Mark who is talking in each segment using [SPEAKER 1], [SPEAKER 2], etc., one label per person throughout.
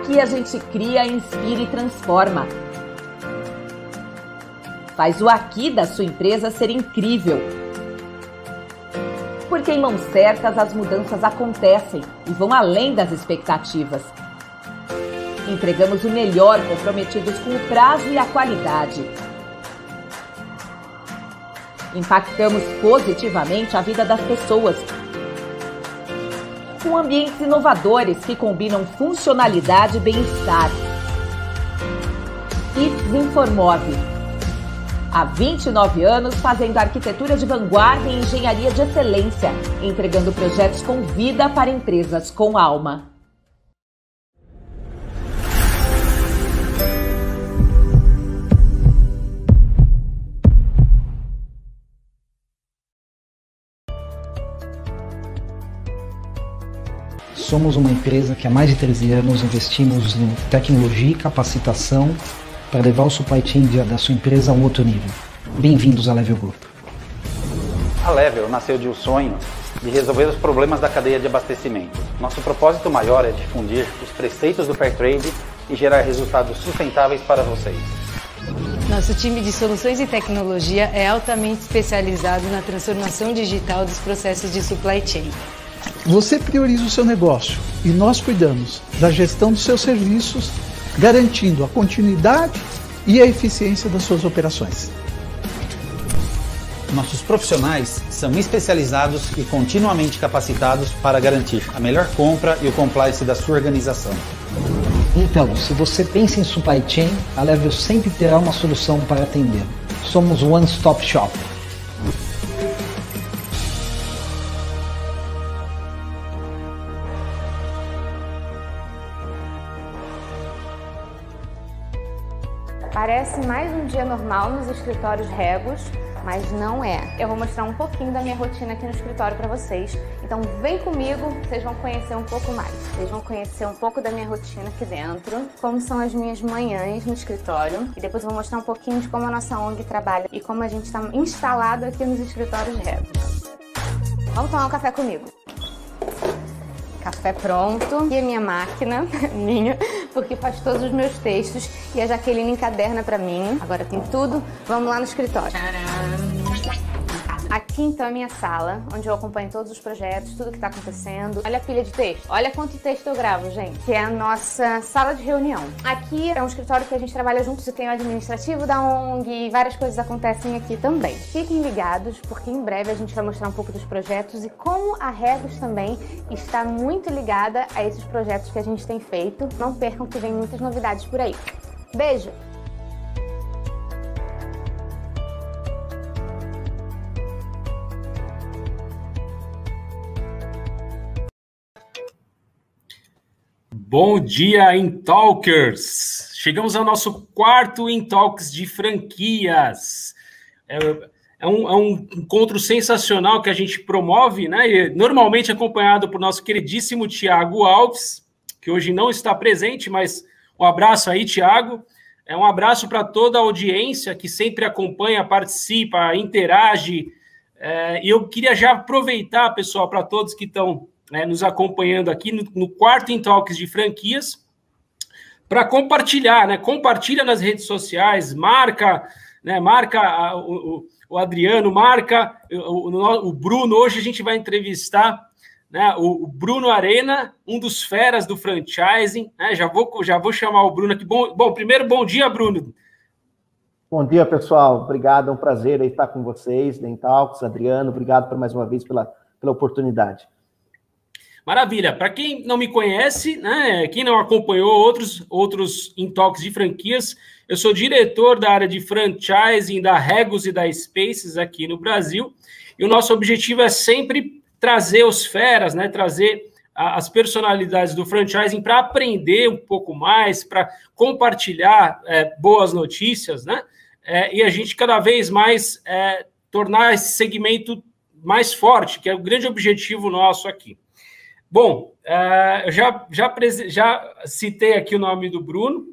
[SPEAKER 1] Aqui a gente cria, inspira e transforma. Faz o aqui da sua empresa ser incrível. Porque em mãos certas as mudanças acontecem e vão além das expectativas. Entregamos o melhor, comprometidos com o prazo e a qualidade. Impactamos positivamente a vida das pessoas, com ambientes inovadores que combinam funcionalidade e bem-estar. ITS Informove. Há 29 anos fazendo arquitetura de vanguarda e engenharia de excelência, entregando projetos com vida para empresas com alma.
[SPEAKER 2] Somos uma empresa que há mais de 13 anos investimos em tecnologia e capacitação para levar o supply chain da sua empresa a um outro nível. Bem-vindos à Level Group.
[SPEAKER 3] A Level nasceu de um sonho de resolver os problemas da cadeia de abastecimento. Nosso propósito maior é difundir os preceitos do Fairtrade e gerar resultados sustentáveis para vocês.
[SPEAKER 4] Nosso time de soluções e tecnologia é altamente especializado na transformação digital dos processos de supply chain.
[SPEAKER 5] Você prioriza o seu negócio e nós cuidamos da gestão dos seus serviços, garantindo a continuidade e a eficiência das suas operações.
[SPEAKER 3] Nossos profissionais são especializados e continuamente capacitados para garantir a melhor compra e o compliance da sua organização.
[SPEAKER 2] Então, se você pensa em supply chain, a Level sempre terá uma solução para atender. Somos One Stop Shop.
[SPEAKER 6] Parece mais um dia normal nos escritórios Regos, mas não é. Eu vou mostrar um pouquinho da minha rotina aqui no escritório para vocês. Então vem comigo, vocês vão conhecer um pouco mais. Vocês vão conhecer um pouco da minha rotina aqui dentro, como são as minhas manhãs no escritório. E depois eu vou mostrar um pouquinho de como a nossa ONG trabalha e como a gente está instalado aqui nos escritórios Regos. Vamos tomar um café comigo. Café pronto. E a minha máquina, minha, porque faz todos os meus textos e a Jaqueline encaderna pra mim. Agora tem tudo. Vamos lá no escritório. Tcharam. Aqui então é a minha sala, onde eu acompanho todos os projetos, tudo que tá acontecendo. Olha a pilha de texto. Olha quanto texto eu gravo, gente. Que é a nossa sala de reunião. Aqui é um escritório que a gente trabalha juntos e tem o administrativo da ONG e várias coisas acontecem aqui também. Fiquem ligados, porque em breve a gente vai mostrar um pouco dos projetos e como a Regos também está muito ligada a esses projetos que a gente tem feito. Não percam que vem muitas novidades por aí. Beijo!
[SPEAKER 7] Bom dia, Intalkers! Chegamos ao nosso quarto Intalks de franquias. É um encontro sensacional que a gente promove, né? E normalmente acompanhado por nosso queridíssimo Thiago Alves, que hoje não está presente, mas um abraço aí, Thiago. Um abraço para toda a audiência que sempre acompanha, participa, interage. E eu queria já aproveitar, pessoal, para todos que estão nos acompanhando aqui no quarto Intalks de franquias, para compartilhar, né? Compartilha nas redes sociais, marca, né? Marca o Adriano, marca o Bruno. Hoje a gente vai entrevistar, né, o Bruno Arena, um dos feras do franchising, né? Já vou chamar o Bruno aqui. Bom, primeiro, bom dia, Bruno.
[SPEAKER 8] Bom dia, pessoal. Obrigado, é um prazer aí estar com vocês, da Intalks, Adriano. Obrigado por mais uma vez pela oportunidade.
[SPEAKER 7] Maravilha. Para quem não me conhece, né, quem não acompanhou outros Intalks de franquias, eu sou diretor da área de franchising da Regos e da Spaces aqui no Brasil, e o nosso objetivo é sempre trazer os feras, né, trazer as personalidades do franchising para aprender um pouco mais, para compartilhar boas notícias, né, e a gente cada vez mais tornar esse segmento mais forte, que é o grande objetivo nosso aqui. Bom, eu já citei aqui o nome do Bruno,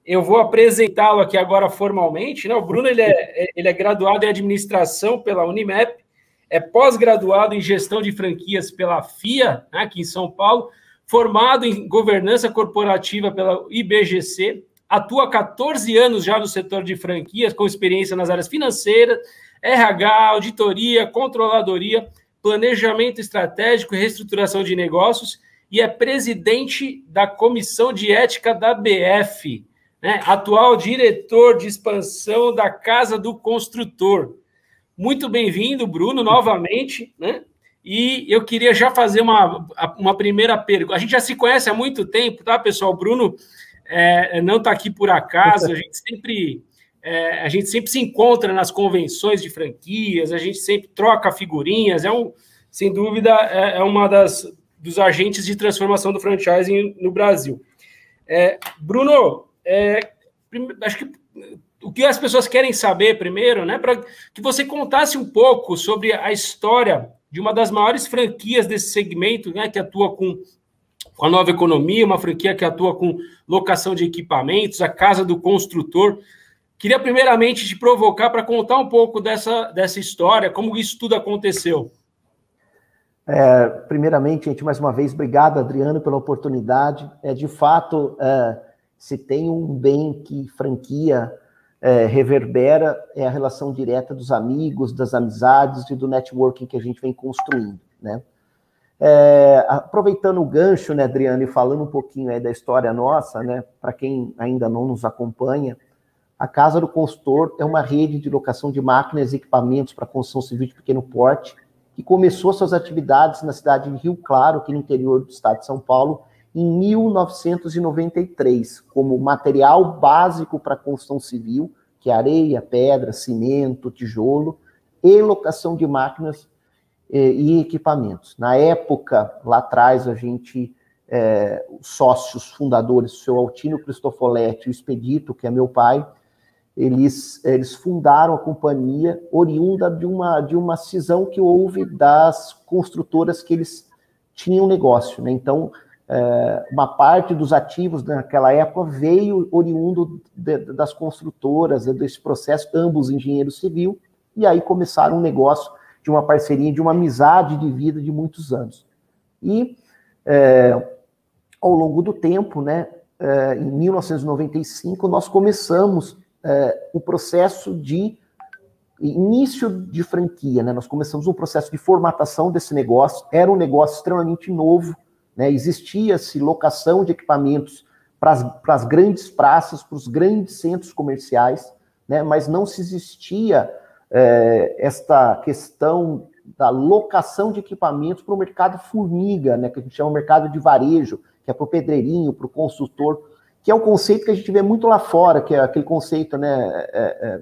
[SPEAKER 7] eu vou apresentá-lo aqui agora formalmente, né? O Bruno ele é graduado em administração pela Unimap, é pós-graduado em gestão de franquias pela FIA, né, aqui em São Paulo, formado em governança corporativa pela IBGC, atua há 14 anos já no setor de franquias, com experiência nas áreas financeiras, RH, auditoria, controladoria, planejamento estratégico e reestruturação de negócios, e é presidente da Comissão de Ética da BF, né? Atual diretor de expansão da Casa do Construtor. Muito bem-vindo, Bruno, novamente, né? E eu queria já fazer uma primeira pergunta. A gente já se conhece há muito tempo, tá, pessoal? O Bruno não está aqui por acaso, a gente sempre se encontra nas convenções de franquias, a gente sempre troca figurinhas, sem dúvida, é uma dos agentes de transformação do franchising no Brasil. Bruno, acho que o que as pessoas querem saber primeiro, né, para que você contasse um pouco sobre a história de uma das maiores franquias desse segmento, né, que atua com a nova economia, uma franquia que atua com locação de equipamentos, a Casa do Construtor. Queria primeiramente te provocar para contar um pouco dessa história, como isso tudo aconteceu.
[SPEAKER 8] Primeiramente, gente, mais uma vez, obrigado, Adriano, pela oportunidade. De fato, se tem um bem que franquia reverbera, é a relação direta dos amigos, das amizades e do networking que a gente vem construindo, né? Aproveitando o gancho, né, Adriano, e falando um pouquinho aí da história nossa, né, para quem ainda não nos acompanha, a Casa do Construtor é uma rede de locação de máquinas e equipamentos para construção civil de pequeno porte, que começou suas atividades na cidade de Rio Claro, aqui no interior do estado de São Paulo, em 1993, como material básico para construção civil, que é areia, pedra, cimento, tijolo, e locação de máquinas e equipamentos. Na época, lá atrás, a gente, os sócios fundadores, o seu Altino Cristofoletti e o Expedito, que é meu pai, eles fundaram a companhia oriunda de uma cisão que houve das construtoras que eles tinham negócio, né? Então, uma parte dos ativos naquela época veio oriundo das construtoras, desse processo, ambos engenheiros civil, e aí começaram um negócio de uma parceria, de uma amizade de vida de muitos anos. E, ao longo do tempo, né, em 1995, nós começamos o processo de início de franquia, né? Nós começamos um processo de formatação desse negócio, era um negócio extremamente novo, né? Existia-se locação de equipamentos para as grandes praças, para os grandes centros comerciais, né? Mas não se existia esta questão da locação de equipamentos para o mercado formiga, né? Que a gente chama de mercado de varejo, que é para o pedreirinho, para o consultor, que é um conceito que a gente vê muito lá fora, que é aquele conceito, né,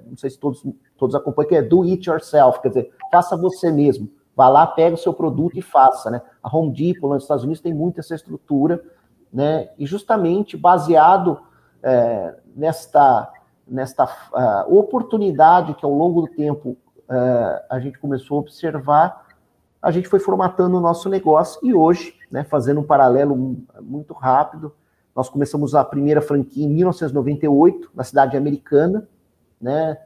[SPEAKER 8] não sei se todos acompanham, que é do it yourself, quer dizer, faça você mesmo. Vá lá, pega o seu produto e faça, né? A Home Depot, lá nos Estados Unidos, tem muito essa estrutura, né? E justamente baseado nesta oportunidade que ao longo do tempo a gente começou a observar, a gente foi formatando o nosso negócio e hoje, né, fazendo um paralelo muito rápido, nós começamos a primeira franquia em 1998, na cidade americana, né?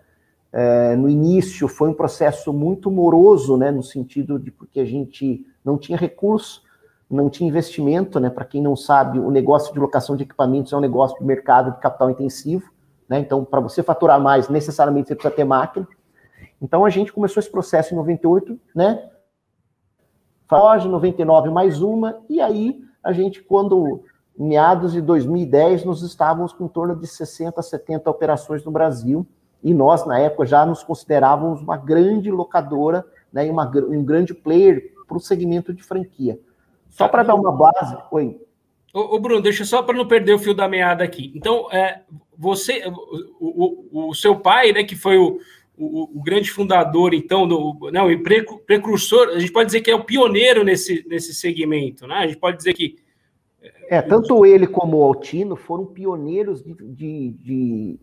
[SPEAKER 8] No início foi um processo muito moroso, né, no sentido de porque a gente não tinha recurso, não tinha investimento, né? Para quem não sabe, o negócio de locação de equipamentos é um negócio de mercado de capital intensivo, né? Então, para você faturar mais, necessariamente você precisa ter máquina. Então, a gente começou esse processo em 98, né? Loja, 99 mais uma, e aí a gente, quando em meados de 2010, nós estávamos com em torno de 60, 70 operações no Brasil, e nós, na época, já nos considerávamos uma grande locadora, né, e um grande player para o segmento de franquia. Só para dar uma base... Oi.
[SPEAKER 7] Ô, Bruno, deixa só para não perder o fio da meada aqui. Então, o seu pai, né, que foi o grande fundador, então, o precursor, a gente pode dizer que é o pioneiro nesse segmento, né? A gente pode dizer que...
[SPEAKER 8] tanto ele como o Altino foram pioneiros de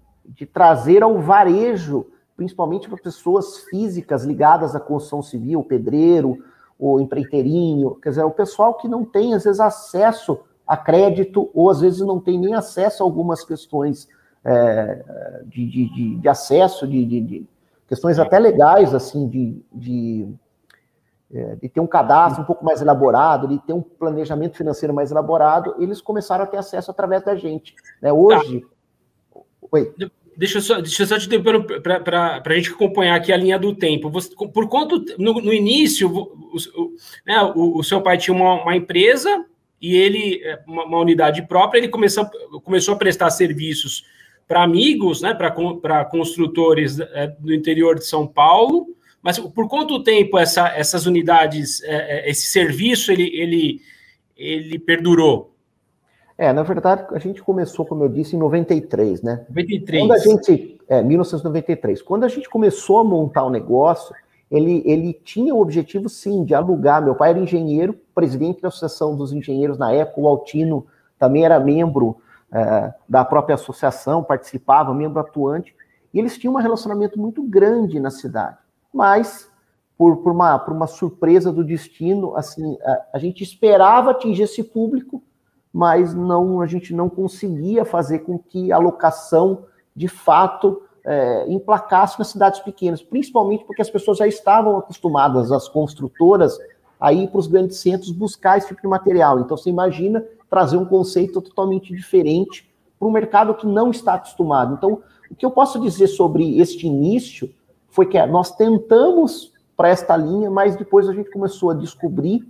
[SPEAKER 8] trazer ao varejo, principalmente para pessoas físicas ligadas à construção civil, o pedreiro, o empreiteirinho, quer dizer, o pessoal que não tem, às vezes, acesso a crédito, ou às vezes não tem nem acesso a algumas questões de acesso, de questões até legais, assim, de ter um cadastro um pouco mais elaborado, de ter um planejamento financeiro mais elaborado, eles começaram a ter acesso através da gente. Né? Hoje... Oi.
[SPEAKER 7] Deixa eu só te interromper para a gente acompanhar aqui a linha do tempo. Você, por quanto, no início, o seu pai tinha uma empresa e ele, uma unidade própria, ele começou a prestar serviços para amigos, né, para construtores do interior de São Paulo, mas por quanto tempo essas unidades, esse serviço, ele perdurou?
[SPEAKER 8] Na verdade, a gente começou, como eu disse, em 93, né?
[SPEAKER 7] 93.
[SPEAKER 8] 1993. Quando a gente começou a montar o negócio, ele tinha o objetivo, sim, de alugar. Meu pai era engenheiro, presidente da Associação dos Engenheiros na época, o Altino também era membro da própria associação, participava, membro atuante, e eles tinham um relacionamento muito grande na cidade. Mas, por uma surpresa do destino, assim, a gente esperava atingir esse público, mas a gente não conseguia fazer com que a locação, de fato, emplacasse nas cidades pequenas, principalmente porque as pessoas já estavam acostumadas, as construtoras, a ir para os grandes centros buscar esse tipo de material. Então, você imagina trazer um conceito totalmente diferente para um mercado que não está acostumado. Então, o que eu posso dizer sobre este início foi que nós tentamos para esta linha, mas depois a gente começou a descobrir,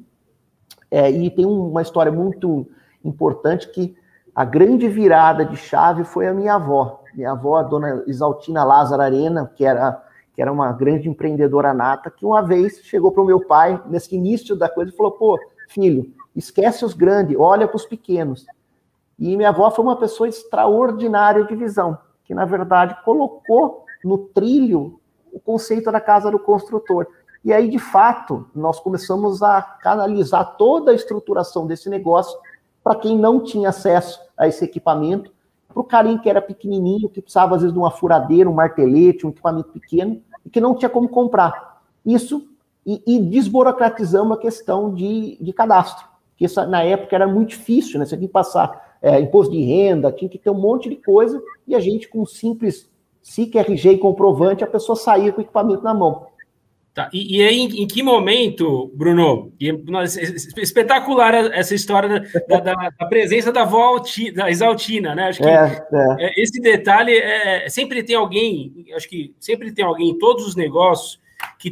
[SPEAKER 8] e tem uma história muito importante, que a grande virada de chave foi a minha avó. Minha avó, a dona Isaltina Lázaro Arena, que era uma grande empreendedora nata, que uma vez chegou para o meu pai, nesse início da coisa, e falou: pô, filho, esquece os grandes, olha para os pequenos. E minha avó foi uma pessoa extraordinária de visão, que, na verdade, colocou no trilho o conceito da casa do construtor. E aí, de fato, nós começamos a canalizar toda a estruturação desse negócio para quem não tinha acesso a esse equipamento, para o carinha que era pequenininho, que precisava, às vezes, de uma furadeira, um martelete, um equipamento pequeno, e que não tinha como comprar. Isso, e desburocratizamos a questão de cadastro, que isso, na época, era muito difícil, né? Você tinha que passar imposto de renda, tinha que ter um monte de coisa, e a gente, com um simples SIC, RG e comprovante, a pessoa saía com o equipamento na mão.
[SPEAKER 7] Tá. E aí, em que momento, Bruno, espetacular essa história da presença da avó, da Isaltina, né? Acho que esse detalhe, sempre tem alguém, acho que sempre tem alguém em todos os negócios que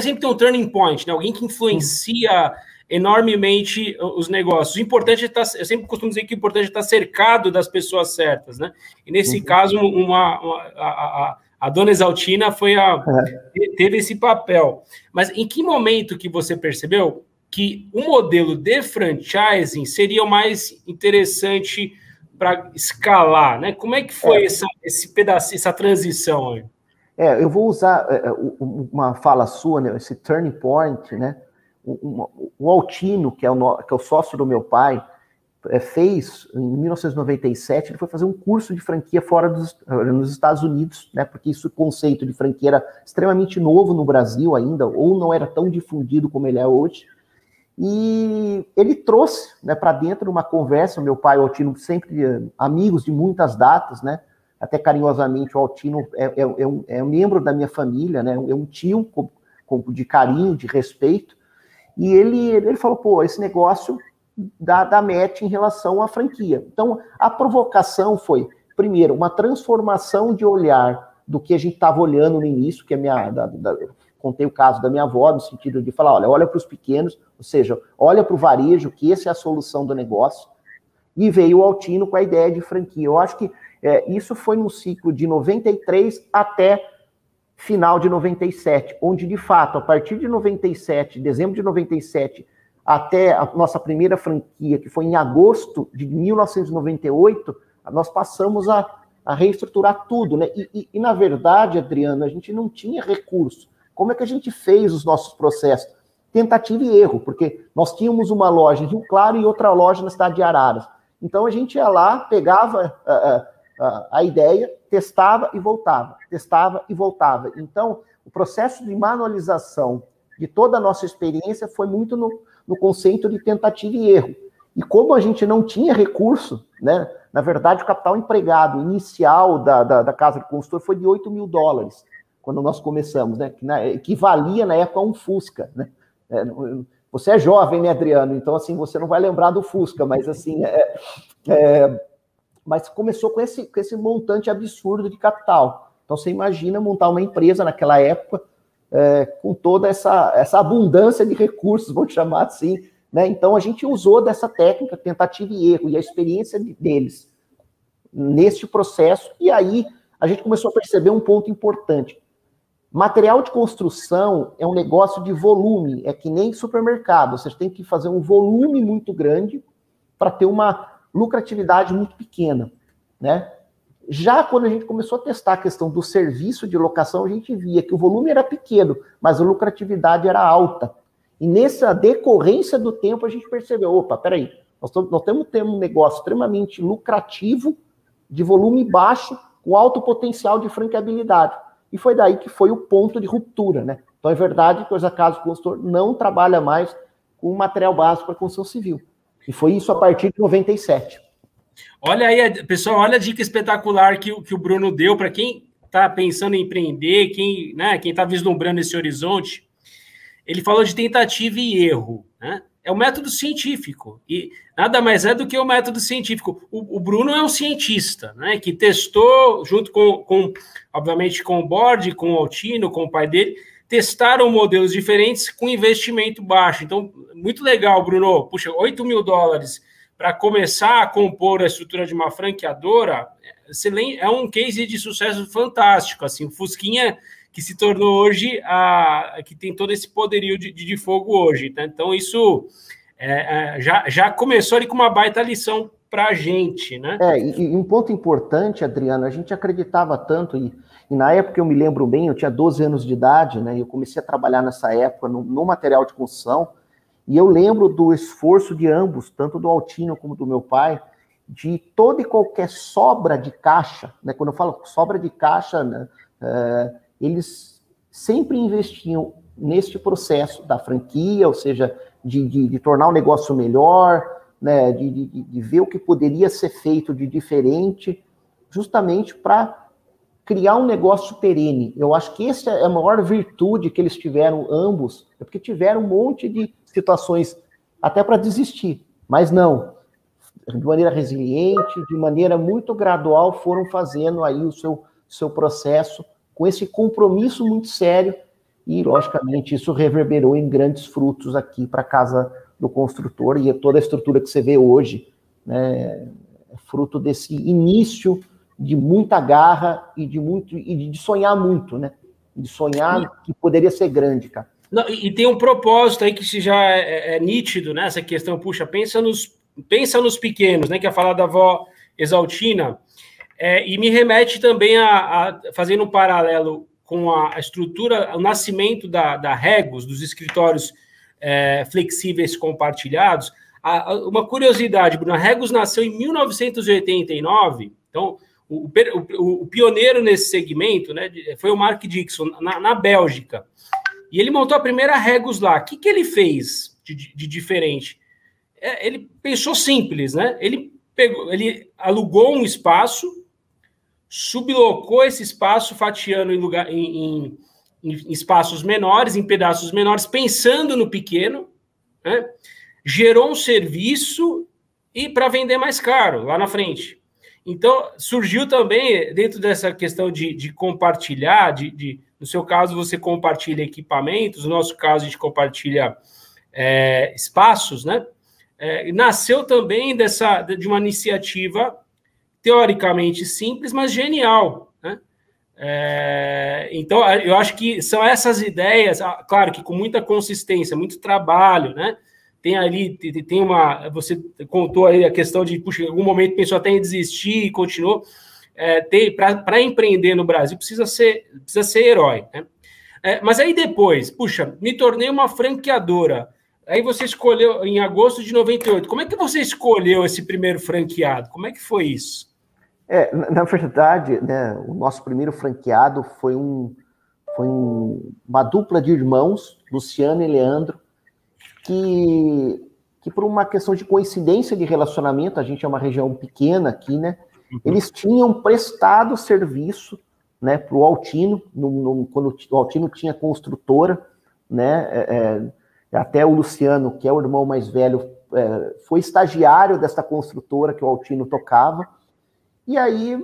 [SPEAKER 7] sempre tem um turning point, né? Alguém que influencia enormemente os negócios. O importante é estar, eu sempre costumo dizer que o importante é estar cercado das pessoas certas, né? E nesse caso, a dona Isaltina teve esse papel. Mas em que momento que você percebeu que o modelo de franchising seria o mais interessante para escalar, né? Como é que foi esse pedaço, essa transição aí?
[SPEAKER 8] Eu vou usar uma fala sua, né? Esse turning point, né? O Altino, que é o sócio do meu pai, fez, em 1997, ele foi fazer um curso de franquia nos Estados Unidos, né, porque o conceito de franquia era extremamente novo no Brasil ainda, ou não era tão difundido como ele é hoje, e ele trouxe, né, para dentro uma conversa, meu pai, o Altino, sempre amigos de muitas datas, né, até carinhosamente o Altino é um membro da minha família, né, é um tio de carinho, de respeito, e ele falou, pô, esse negócio da match em relação à franquia. Então, a provocação foi, primeiro, uma transformação de olhar do que a gente estava olhando no início, que contei o caso da minha avó, no sentido de falar, olha para os pequenos, ou seja, olha para o varejo, que essa é a solução do negócio, e veio o Altino com a ideia de franquia. Eu acho que isso foi no ciclo de 93 até final de 97, onde, de fato, a partir de 97, dezembro de 97, até a nossa primeira franquia, que foi em agosto de 1998, nós passamos a reestruturar tudo, né? E, na verdade, Adriano, a gente não tinha recurso. Como é que a gente fez os nossos processos? Tentativa e erro, porque nós tínhamos uma loja em Rio Claro e outra loja na cidade de Araras. Então, a gente ia lá, pegava a ideia, testava e voltava, testava e voltava. Então, o processo de manualização de toda a nossa experiência foi muito no conceito de tentativa e erro. E como a gente não tinha recurso, né, na verdade, o capital empregado inicial da Casa do Consultor foi de $8 mil. quando nós começamos, né? Que equivalia na época a um Fusca, né? Você é jovem, né, Adriano? Então, assim, você não vai lembrar do Fusca, mas assim, mas começou com esse montante absurdo de capital. Então, você imagina montar uma empresa naquela época com toda essa abundância de recursos, vamos chamar assim, né? Então, a gente usou dessa técnica, tentativa e erro, e a experiência deles neste processo, e aí a gente começou a perceber um ponto importante. Material de construção é um negócio de volume, é que nem supermercado, você tem que fazer um volume muito grande para ter uma lucratividade muito pequena, né? Já quando a gente começou a testar a questão do serviço de locação, a gente via que o volume era pequeno, mas a lucratividade era alta. E nessa decorrência do tempo, a gente percebeu, opa, peraí, nós temos um negócio extremamente lucrativo, de volume baixo, com alto potencial de franqueabilidade. E foi daí que foi o ponto de ruptura, né? Então é verdade que hoje a Casa do Consultor não trabalha mais com material básico para construção civil. E foi isso a partir de 97.
[SPEAKER 7] Olha aí, pessoal, olha a dica espetacular que o Bruno deu para quem está pensando em empreender, quem está vislumbrando esse horizonte. Ele falou de tentativa e erro, né? É o método científico, e nada mais é do que o método científico. O Bruno é um cientista, né, que testou, junto obviamente, com o board, com o Altino, com o pai dele, testaram modelos diferentes com investimento baixo. Então, muito legal, Bruno. Puxa, $8 mil para começar a compor a estrutura de uma franqueadora, é um case de sucesso fantástico. Assim, o Fusquinha que se tornou hoje, que tem todo esse poderio de fogo hoje. Tá? Então, isso já começou ali com uma baita lição para a gente. Né?
[SPEAKER 8] E um ponto importante, Adriano, a gente acreditava tanto, e na época eu me lembro bem, eu tinha 12 anos de idade, né, eu comecei a trabalhar nessa época no material de construção, e eu lembro do esforço de ambos, tanto do Altino como do meu pai, de toda e qualquer sobra de caixa, né, quando eu falo sobra de caixa, né, eles sempre investiam neste processo da franquia, ou seja, de tornar o negócio melhor, né, de ver o que poderia ser feito de diferente, justamente para criar um negócio perene. Eu acho que essa é a maior virtude que eles tiveram, ambos, é porque tiveram um monte de situações até para desistir, mas não. De maneira resiliente, de maneira muito gradual, foram fazendo aí o seu processo com esse compromisso muito sério e, logicamente, isso reverberou em grandes frutos aqui para a Casa do Construtor e toda a estrutura que você vê hoje, né, é fruto desse início de muita garra e de sonhar muito, né? De sonhar que poderia ser grande, cara.
[SPEAKER 7] Não, e tem um propósito aí que já é nítido, né? Essa questão, puxa, pensa nos pequenos, né? Que é falar da avó Exaltina. E me remete também fazendo um paralelo com a estrutura, o nascimento da Regus, dos escritórios flexíveis compartilhados. Uma curiosidade, Bruno, a Regus nasceu em 1989, então o pioneiro nesse segmento, né, foi o Mark Dixon, na Bélgica. E ele montou a primeira Regus lá. O que ele fez de diferente? Ele pensou simples, né? Ele alugou um espaço, sublocou esse espaço, fatiando em espaços menores, em pedaços menores, pensando no pequeno, né? Gerou um serviço e para vender mais caro lá na frente. Então, surgiu também, dentro dessa questão de compartilhar, no seu caso, você compartilha equipamentos, no nosso caso, a gente compartilha espaços, né? Nasceu também de uma iniciativa teoricamente simples, mas genial, né? Então, eu acho que são essas ideias, claro que com muita consistência, muito trabalho, né? Você contou aí a questão de, puxa, em algum momento pensou até em desistir e continuou. Para empreender no Brasil precisa ser herói, né? Mas aí depois, puxa, me tornei uma franqueadora. Aí você escolheu em agosto de 98. Como é que você escolheu esse primeiro franqueado? Como é que foi isso?
[SPEAKER 8] Na verdade, né, o nosso primeiro franqueado foi uma dupla de irmãos, Luciano e Leandro, que por uma questão de coincidência de relacionamento, a gente é uma região pequena aqui, né? Eles tinham prestado serviço né, para o Altino, quando o Altino tinha construtora, né, até o Luciano, que é o irmão mais velho, foi estagiário dessa construtora que o Altino tocava, e aí,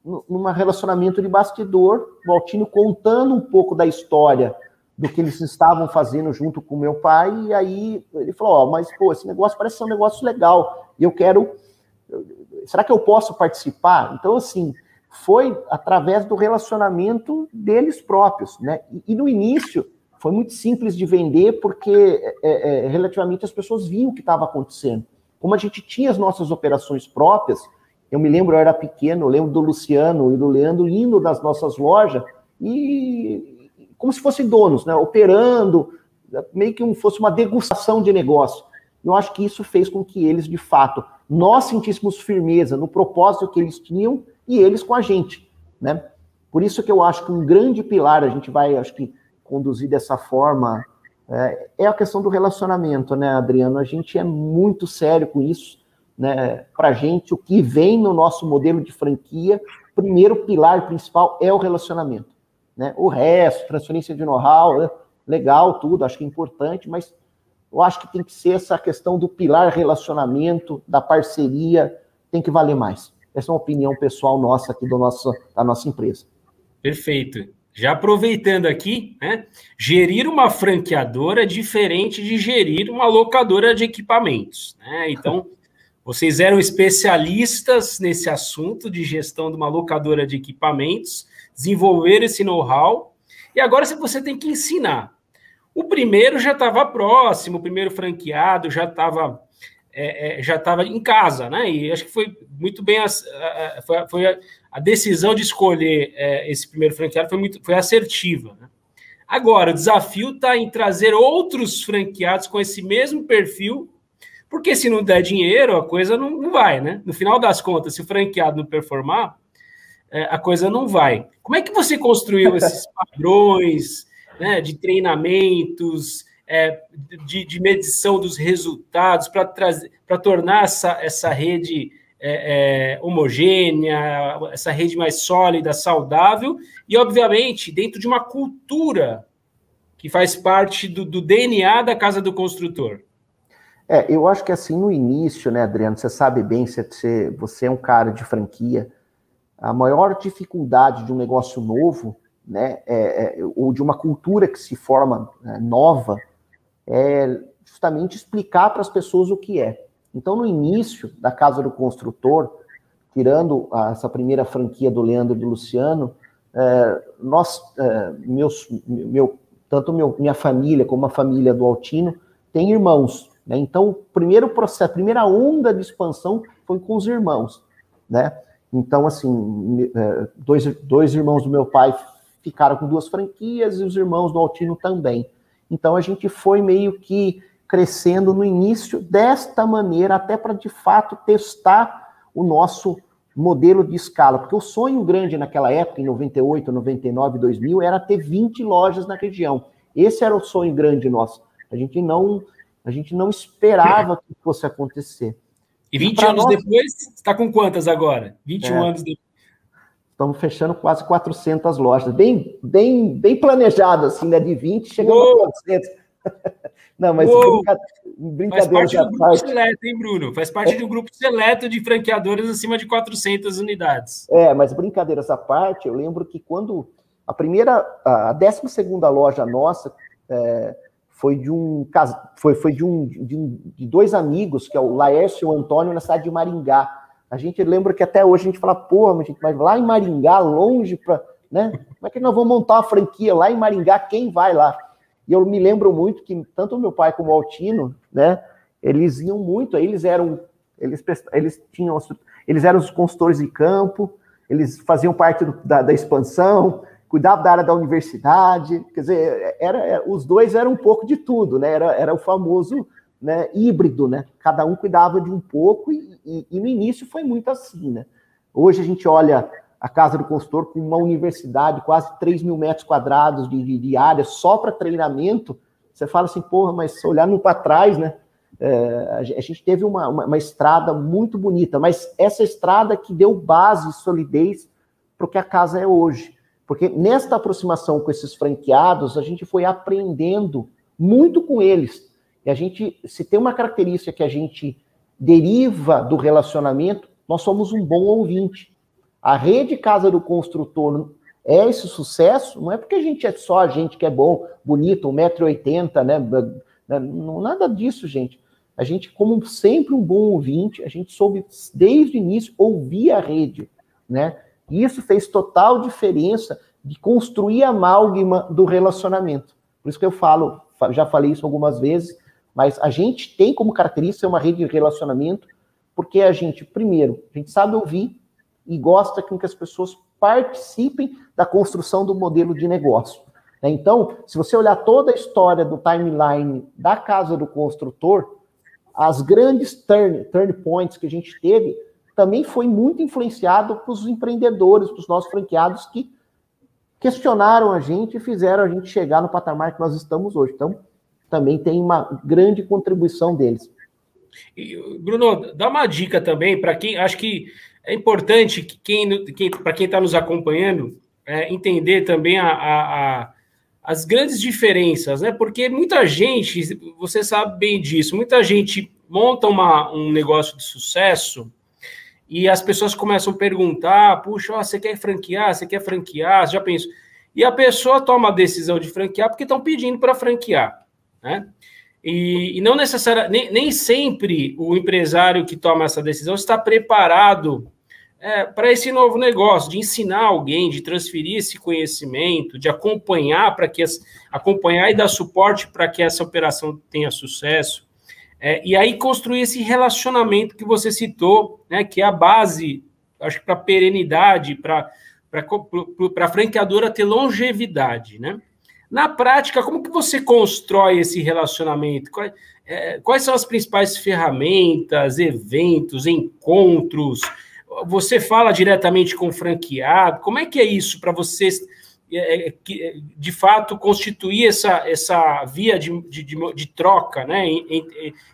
[SPEAKER 8] num relacionamento de bastidor, o Altino contando um pouco da história do que eles estavam fazendo junto com o meu pai, e aí ele falou, mas, pô, esse negócio parece ser um negócio legal, e eu quero... Será que eu posso participar? Então, assim, foi através do relacionamento deles próprios, né? E no início, foi muito simples de vender, porque relativamente as pessoas viam o que estava acontecendo. Como a gente tinha as nossas operações próprias, eu me lembro, eu era pequeno, eu lembro do Luciano e do Leandro indo das nossas lojas, e como se fossem donos, né, operando, meio que fosse uma degustação de negócio. Eu acho que isso fez com que eles, de fato, nós sentíssemos firmeza no propósito que eles tinham e eles com a gente, né? Por isso que eu acho que um grande pilar, a gente vai, acho que, conduzir dessa forma, é a questão do relacionamento, né, Adriano? A gente é muito sério com isso, né? Para a gente, o que vem no nosso modelo de franquia, o primeiro pilar principal é o relacionamento. Né? O resto, transferência de know-how, legal, tudo, acho que é importante, mas eu acho que tem que ser essa questão do pilar relacionamento, da parceria, tem que valer mais. Essa é uma opinião pessoal nossa aqui da nossa empresa.
[SPEAKER 7] Perfeito. Já aproveitando aqui, né, gerir uma franqueadora é diferente de gerir uma locadora de equipamentos, né? Então, vocês eram especialistas nesse assunto de gestão de uma locadora de equipamentos, desenvolver esse know-how, e agora você tem que ensinar. O primeiro já estava próximo, o primeiro franqueado já estava em casa, né? E acho que foi muito bem a decisão de escolher esse primeiro franqueado foi assertiva, né? Agora, o desafio está em trazer outros franqueados com esse mesmo perfil, porque se não der dinheiro, a coisa não vai, né? No final das contas, se o franqueado não performar, a coisa não vai. Como é que você construiu esses padrões, né, de treinamentos, de medição dos resultados para tornar essa rede homogênea, essa rede mais sólida, saudável e, obviamente, dentro de uma cultura que faz parte do DNA da Casa do Construtor?
[SPEAKER 8] Eu acho que assim, no início, né, Adriano, você sabe bem, você é um cara de franquia, a maior dificuldade de um negócio novo, né, ou de uma cultura que se forma nova, é justamente explicar para as pessoas o que é. Então, no início da Casa do Construtor, tirando essa primeira franquia do Leandro e do Luciano, tanto minha família como a família do Altino tem irmãos, né? Então, o primeiro processo, a primeira onda de expansão foi com os irmãos, né? Então, assim, dois irmãos do meu pai ficaram com 2 franquias e os irmãos do Altino também. Então, a gente foi meio que crescendo no início desta maneira, até para, de fato, testar o nosso modelo de escala. Porque o sonho grande naquela época, em 98, 99, 2000, era ter 20 lojas na região. Esse era o sonho grande nosso. A gente não esperava que fosse acontecer.
[SPEAKER 7] E 20 anos depois, você está com quantas agora? 21 anos depois.
[SPEAKER 8] Estamos fechando quase 400 lojas. Bem planejado, assim, né? De 20, chegando a 400. Não, mas brincadeira.
[SPEAKER 7] Faz parte do grupo seleto, hein, Bruno? Faz parte de um grupo seleto de franqueadores acima de 400 unidades.
[SPEAKER 8] Mas brincadeiras à parte, eu lembro que quando a 12ª loja nossa foi de 2 amigos, que é o Laércio e o Antônio, na cidade de Maringá. A gente lembra que até hoje a gente fala, porra, mas lá em Maringá, longe, né? Como é que nós vamos montar uma franquia lá em Maringá? Quem vai lá? E eu me lembro muito que tanto o meu pai como o Altino, né? Eles iam muito, eles eram os consultores de campo, eles faziam parte da expansão, cuidavam da área da universidade, quer dizer, os dois eram um pouco de tudo, né? Era o famoso, né, híbrido, né? Cada um cuidava de um pouco e no início foi muito assim, né? Hoje a gente olha a Casa do Consultor com uma universidade, quase 3 mil metros quadrados de área só para treinamento. Você fala assim, porra, mas se olhar para trás, né? A gente teve uma estrada muito bonita, mas essa estrada que deu base e solidez para o que a casa é hoje. Porque nesta aproximação com esses franqueados, a gente foi aprendendo muito com eles. E a gente, se tem uma característica que a gente deriva do relacionamento, nós somos um bom ouvinte. A rede Casa do Construtor é esse sucesso, não é porque a gente é só a gente que é bom, bonito, 1,80 m, né? Não, nada disso, gente. A gente, como sempre um bom ouvinte, a gente soube, desde o início, ouvir a rede, né? E isso fez total diferença de construir a amálgama do relacionamento. Por isso que eu falo, já falei isso algumas vezes, mas a gente tem como característica uma rede de relacionamento, porque a gente, primeiro, a gente sabe ouvir e gosta que as pessoas participem da construção do modelo de negócio. Então, se você olhar toda a história do timeline da Casa do Construtor, as grandes turn points que a gente teve também foi muito influenciado pelos empreendedores, pelos nossos franqueados que questionaram a gente e fizeram a gente chegar no patamar que nós estamos hoje. Então, também tem uma grande contribuição deles.
[SPEAKER 7] E, Bruno, dá uma dica também para quem, acho que é importante que para quem está nos acompanhando, entender também as grandes diferenças, né? Porque muita gente, você sabe bem disso, muita gente monta um negócio de sucesso e as pessoas começam a perguntar, puxa, você quer franquear? Você quer franquear? Você já pensou? E a pessoa toma a decisão de franquear porque estão pedindo para franquear, né? E não necessariamente, nem sempre o empresário que toma essa decisão está preparado para esse novo negócio, de ensinar alguém, de transferir esse conhecimento, de acompanhar acompanhar e dar suporte para que essa operação tenha sucesso. E aí construir esse relacionamento que você citou, né, que é a base, acho que para a perenidade, para a franqueadora ter longevidade, né? Na prática, como que você constrói esse relacionamento? Quais são as principais ferramentas, eventos, encontros? Você fala diretamente com o franqueado? Como é que é isso para vocês, de fato, constituir essa via de troca, né,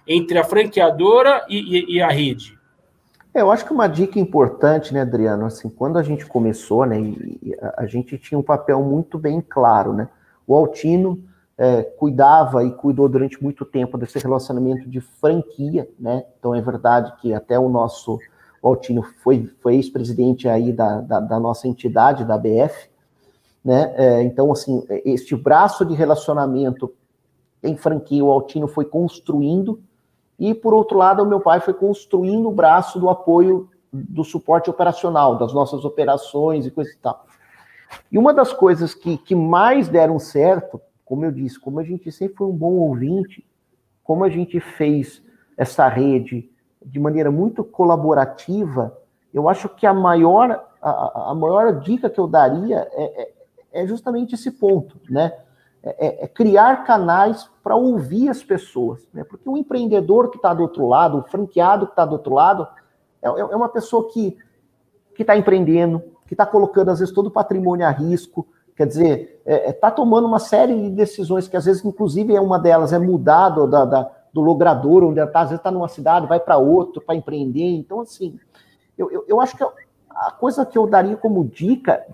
[SPEAKER 7] entre a franqueadora e a rede?
[SPEAKER 8] Eu acho que uma dica importante, né, Adriano, assim, quando a gente começou, né, a gente tinha um papel muito bem claro, né? O Altino cuidava e cuidou durante muito tempo desse relacionamento de franquia, né? Então é verdade que até o Altino foi ex-presidente aí da nossa entidade, da ABF, né? Então, assim, este braço de relacionamento em franquia, o Altino foi construindo, e por outro lado, o meu pai foi construindo o braço do apoio do suporte operacional, das nossas operações e coisa e tal. E uma das coisas que mais deram certo, como eu disse, como a gente sempre foi um bom ouvinte, como a gente fez essa rede de maneira muito colaborativa, eu acho que a maior dica que eu daria é justamente esse ponto, né? Criar canais para ouvir as pessoas, né? Porque o empreendedor que está do outro lado, o franqueado que está do outro lado, é uma pessoa que está empreendendo, que está colocando, às vezes, todo o patrimônio a risco, quer dizer, está tomando uma série de decisões que, às vezes, inclusive, uma delas é mudar do logrador, onde ela está, às vezes está numa cidade, vai para outro, para empreender. Então, assim, eu acho que a coisa que eu daria como dica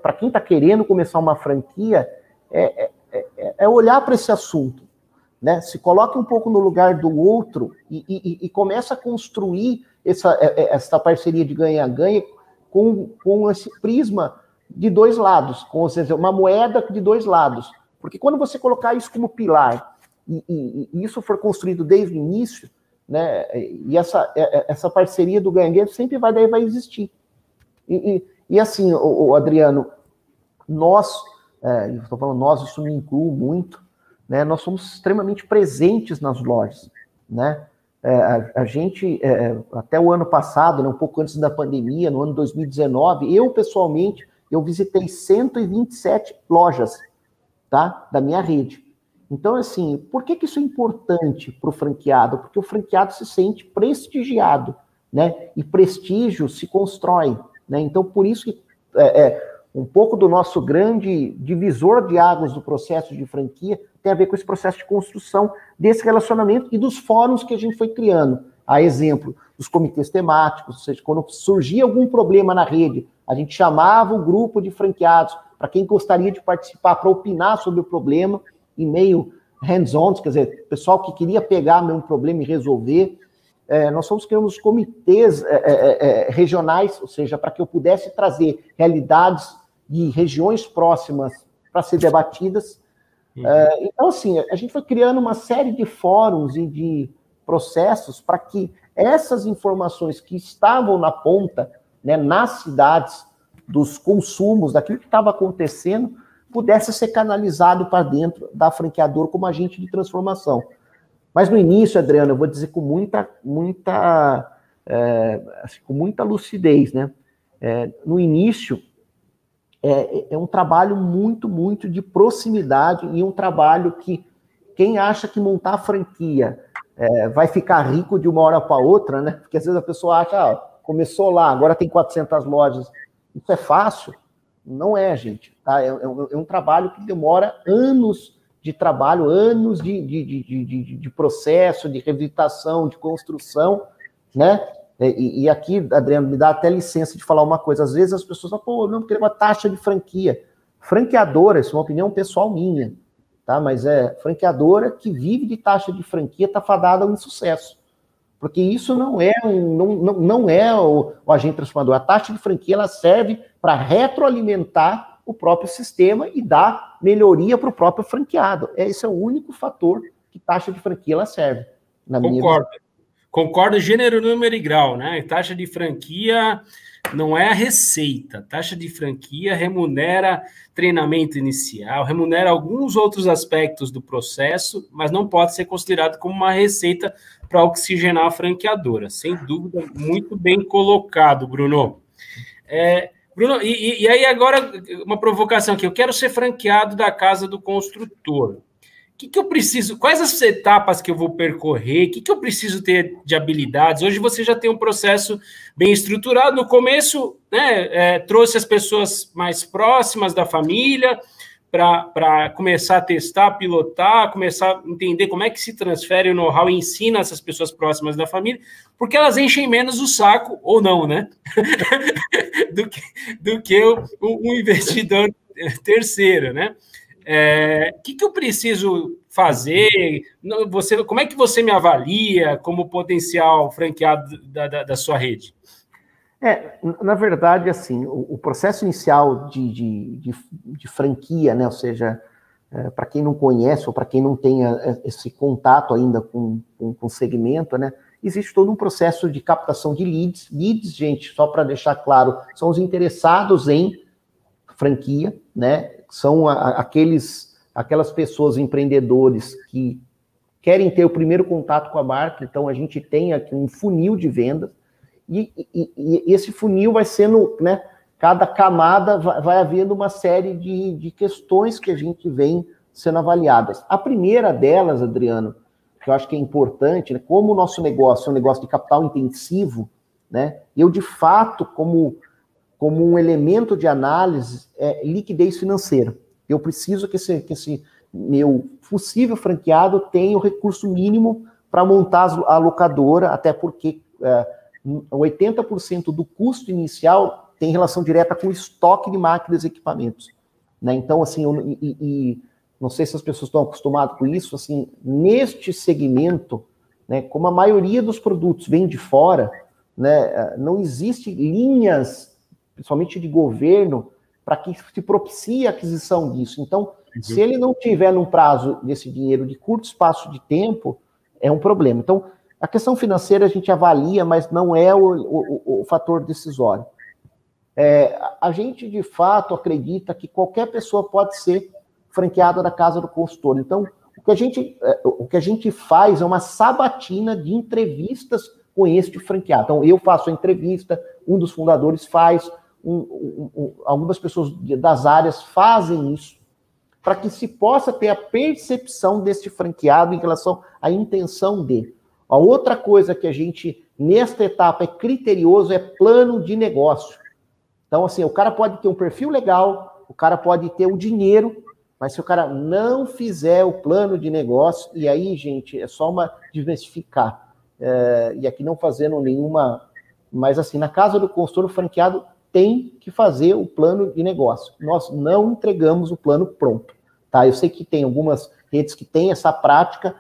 [SPEAKER 8] para quem está querendo começar uma franquia é olhar para esse assunto, né? Se coloque um pouco no lugar do outro e começa a construir essa parceria de ganha-ganha com esse prisma de dois lados, ou seja, uma moeda de dois lados. Porque quando você colocar isso como pilar, e isso for construído desde o início, né, e essa parceria do ganha-ganha sempre vai existir. E assim, o Adriano, nós, estou falando nós, isso me inclui muito, né, nós somos extremamente presentes nas lojas, né? A gente, até o ano passado, né, um pouco antes da pandemia, no ano 2019, eu pessoalmente, eu visitei 127 lojas, tá, da minha rede. Então, assim, por que isso é importante para o franqueado? Porque o franqueado se sente prestigiado, né? E prestígio se constrói, né? Então, por isso que um pouco do nosso grande divisor de águas do processo de franquia tem a ver com esse processo de construção desse relacionamento e dos fóruns que a gente foi criando. A exemplo dos comitês temáticos, ou seja, quando surgia algum problema na rede, A gente chamava o grupo de franqueados para quem gostaria de participar, para opinar sobre o problema, e meio hands-on, quer dizer, pessoal que queria pegar mesmo problema e resolver. Nós criamos comitês regionais, ou seja, para que eu pudesse trazer realidades de regiões próximas para ser debatidas. Então, assim, a gente foi criando uma série de fóruns e de processos para que essas informações que estavam na ponta, né, nas cidades, dos consumos, daquilo que estava acontecendo, pudesse ser canalizado para dentro da franqueadora como agente de transformação. Mas no início, Adriano, eu vou dizer com muita lucidez, né? No início, é um trabalho muito de proximidade e um trabalho que quem acha que montar a franquia vai ficar rico de uma hora para outra, né? Porque às vezes a pessoa acha, começou lá, agora tem 400 lojas, isso é fácil? Não é, gente. Tá? É um trabalho que demora anos de trabalho, anos de processo, de revisitação, de construção, né? E aqui, Adriano, me dá até licença de falar uma coisa. Às vezes as pessoas falam, pô, eu não queria uma taxa de franquia. Franqueadora, isso é uma opinião pessoal minha, tá? Mas franqueadora que vive de taxa de franquia está fadada ao insucesso. Porque isso não é o agente transformador. A taxa de franquia ela serve para retroalimentar o próprio sistema e dar melhoria para o próprio franqueado. Esse é o único fator que taxa de franquia ela serve.
[SPEAKER 7] Concordo, gênero, número e grau, né? Taxa de franquia não é a receita. Taxa de franquia remunera treinamento inicial, remunera alguns outros aspectos do processo, mas não pode ser considerado como uma receita para oxigenar a franqueadora. Sem dúvida, muito bem colocado, Bruno. Bruno, e aí agora uma provocação aqui. Eu quero ser franqueado da Casa do Construtor. O que eu preciso? Quais as etapas que eu vou percorrer? O que eu preciso ter de habilidades? Hoje você já tem um processo bem estruturado. No começo, né, trouxe as pessoas mais próximas da família para começar a testar, pilotar, começar a entender como é que se transfere o know-how e ensina essas pessoas próximas da família, porque elas enchem menos o saco, ou não, né? do que um investidor terceiro, né? O que eu preciso fazer? Como é que você me avalia como potencial franqueado da sua rede?
[SPEAKER 8] Na verdade, assim, o processo inicial de franquia, né? Ou seja, para quem não conhece ou para quem não tem esse contato ainda com o segmento, né? Existe todo um processo de captação de leads. Leads, gente, só para deixar claro, são os interessados em franquia, né? São aquelas pessoas, empreendedores que querem ter o primeiro contato com a marca. Então, a gente tem aqui um funil de vendas e esse funil vai sendo, né, cada camada vai havendo uma série de questões que a gente vem sendo avaliadas. A primeira delas, Adriano, que eu acho que é importante, né, como o nosso negócio é um negócio de capital intensivo, né, eu, de fato, como um elemento de análise, liquidez financeira. Eu preciso que esse meu possível franqueado tenha o recurso mínimo para montar a locadora, até porque 80% do custo inicial tem relação direta com o estoque de máquinas e equipamentos, né? Então, assim, não sei se as pessoas estão acostumadas com isso, assim, neste segmento, né, como a maioria dos produtos vem de fora, né, não existe linhas, principalmente de governo, para que se propicie a aquisição disso. Então, se ele não tiver num prazo desse dinheiro de curto espaço de tempo, é um problema. Então, a questão financeira a gente avalia, mas não é o fator decisório. A gente, de fato, acredita que qualquer pessoa pode ser franqueada da Casa do Consultor. Então, o que a gente faz é uma sabatina de entrevistas com este franqueado. Então, eu faço a entrevista, um dos fundadores faz, algumas pessoas das áreas fazem isso, para que se possa ter a percepção desse franqueado em relação à intenção dele. A outra coisa que a gente, nesta etapa, é criterioso, é plano de negócio. Então, assim, o cara pode ter um perfil legal, o cara pode ter o dinheiro, mas se o cara não fizer o plano de negócio, e aí, gente, é só desmistificar. E aqui não fazendo nenhuma... Mas, assim, na Casa do Consultor, o franqueado tem que fazer o plano de negócio. Nós não entregamos o plano pronto, tá? Eu sei que tem algumas redes que têm essa prática,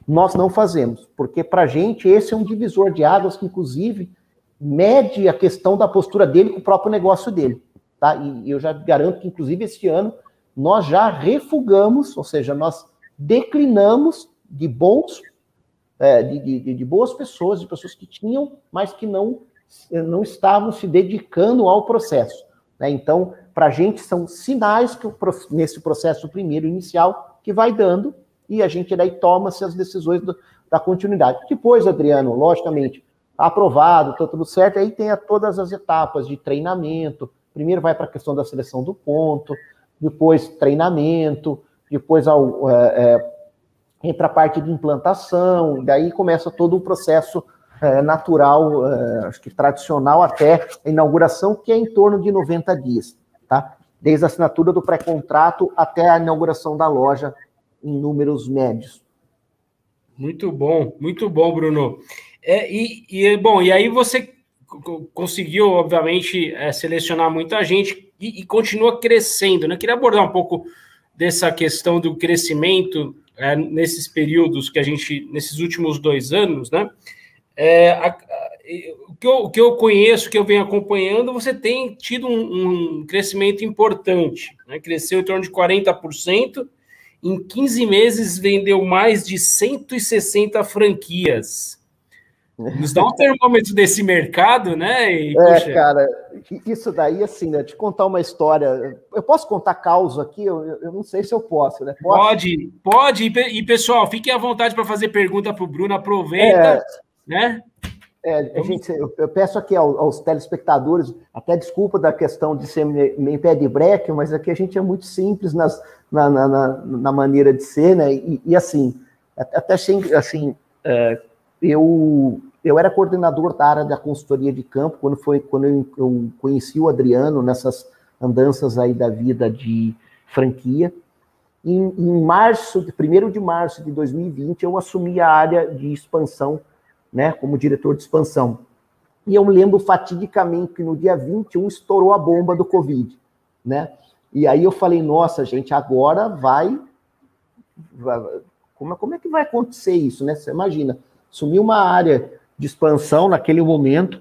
[SPEAKER 8] nós não fazemos, porque para a gente esse é um divisor de águas que, inclusive, mede a questão da postura dele com o próprio negócio dele, tá? E eu já garanto que, inclusive, este ano, nós já refugamos, ou seja, nós declinamos de bons, de boas pessoas, de pessoas que tinham, mas que não estavam se dedicando ao processo, né? Então, para a gente são sinais que nesse processo primeiro inicial que vai dando, e a gente daí toma-se as decisões da continuidade. Depois, Adriano, logicamente, aprovado, tá tudo certo, aí tem todas as etapas de treinamento. Primeiro vai para a questão da seleção do ponto, depois treinamento, depois entra a parte de implantação, daí começa todo o processo natural, acho que tradicional, até a inauguração, que é em torno de 90 dias, tá? Desde a assinatura do pré-contrato até a inauguração da loja em números médios.
[SPEAKER 7] Muito bom, Bruno. Bom, e aí você conseguiu, obviamente, selecionar muita gente e continua crescendo, né? Queria abordar um pouco dessa questão do crescimento nesses períodos que nesses últimos 2 anos, né? O que eu conheço, que eu venho acompanhando, você tem tido um crescimento importante, né? Cresceu em torno de 40%, em 15 meses vendeu mais de 160 franquias. Nos dá um termômetro desse mercado, né?
[SPEAKER 8] Poxa... cara, isso daí, assim, né? Te contar uma história. Eu posso contar causa aqui? Eu não sei se eu posso, né?
[SPEAKER 7] Pode. E, pessoal, fiquem à vontade para fazer pergunta para o Bruno, aproveita, né?
[SPEAKER 8] Eu peço aqui aos telespectadores, até desculpa da questão de ser meio pé de breque, mas aqui a gente é muito simples na maneira de ser, né? E assim, até assim, eu era coordenador da área da consultoria de campo quando eu conheci o Adriano nessas andanças aí da vida de franquia. Em 1º de março de 2020, eu assumi a área de expansão, né, como diretor de expansão. E eu me lembro fatidicamente que no dia 21 estourou a bomba do Covid, né? E aí eu falei, nossa, gente, agora vai... Como é que vai acontecer isso, né? Você imagina, assumir uma área de expansão naquele momento,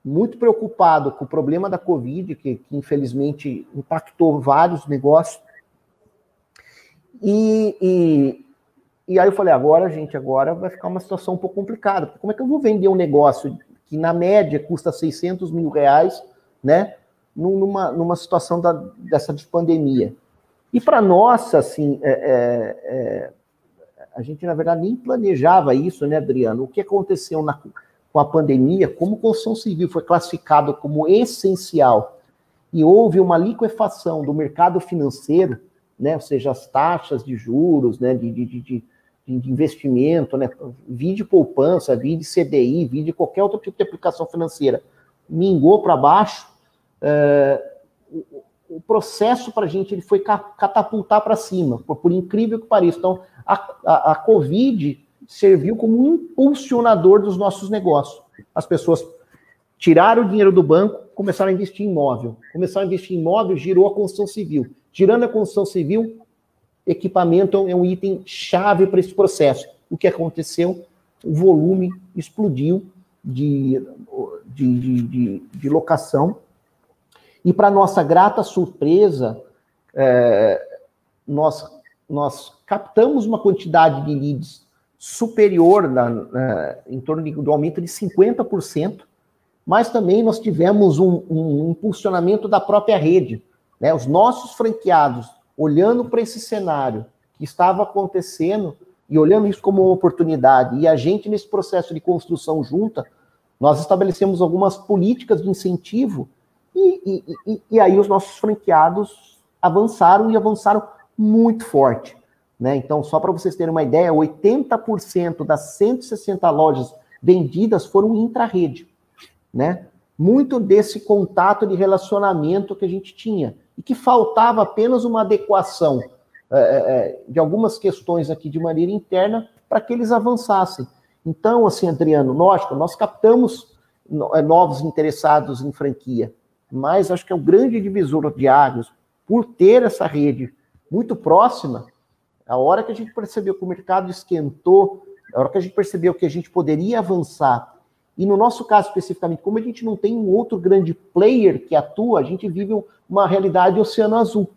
[SPEAKER 8] muito preocupado com o problema da Covid, que infelizmente impactou vários negócios. E aí eu falei, agora vai ficar uma situação um pouco complicada. Como é que eu vou vender um negócio que, na média, custa R$600 mil, né? Numa situação dessa de pandemia. E para nós, assim, a gente, na verdade, nem planejava isso, né, Adriano? O que aconteceu com a pandemia, como construção civil foi classificado como essencial e houve uma liquefação do mercado financeiro, né, ou seja, as taxas de juros, né, de investimento, né, vide poupança, vide CDI, vide qualquer outro tipo de aplicação financeira, mingou para baixo, o processo para a gente ele foi catapultar para cima, por incrível que pareça. Então, a Covid serviu como um impulsionador dos nossos negócios. As pessoas tiraram o dinheiro do banco, começaram a investir em imóvel. Começaram a investir em imóvel, girou a construção civil. Girando a construção civil, equipamento é um item chave para esse processo. O que aconteceu? O volume explodiu de locação. E, para nossa grata surpresa, nós captamos uma quantidade de leads superior, em torno do aumento de 50%, mas também nós tivemos um impulsionamento da própria rede, né? Os nossos franqueados, olhando para esse cenário que estava acontecendo e olhando isso como uma oportunidade, e a gente, nesse processo de construção junta, nós estabelecemos algumas políticas de incentivo, e aí os nossos franqueados avançaram e avançaram muito forte, né? Então, só para vocês terem uma ideia, 80% das 160 lojas vendidas foram intra-rede, né? Muito desse contato de relacionamento que a gente tinha, e que faltava apenas uma adequação de algumas questões aqui de maneira interna para que eles avançassem. Então, assim, Adriano, lógico, nós captamos novos interessados em franquia, mas acho que é o grande divisor de águas, por ter essa rede muito próxima, a hora que a gente percebeu que o mercado esquentou, a hora que a gente percebeu que a gente poderia avançar, e no nosso caso especificamente, como a gente não tem um outro grande player que atua, a gente vive uma realidade oceano azul,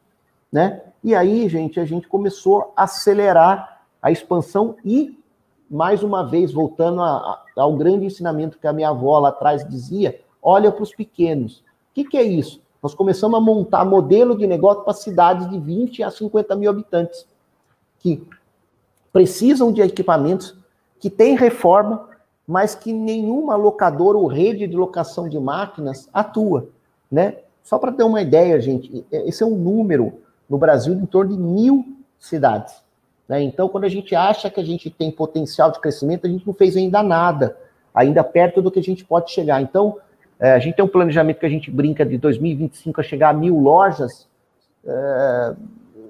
[SPEAKER 8] né? E aí, gente, a gente começou a acelerar a expansão e, mais uma vez, voltando ao grande ensinamento que a minha avó lá atrás dizia, olha para os pequenos. O que é isso? Nós começamos a montar modelo de negócio para cidades de 20 a 50 mil habitantes, que precisam de equipamentos, que têm reforma, mas que nenhuma locadora ou rede de locação de máquinas atua, né? Só para ter uma ideia, gente, esse é um número no Brasil de em torno de 1.000 cidades, né? Então, quando a gente acha que a gente tem potencial de crescimento, a gente não fez ainda nada, ainda perto do que a gente pode chegar. Então, a gente tem um planejamento que a gente brinca de 2025 a chegar a 1.000 lojas,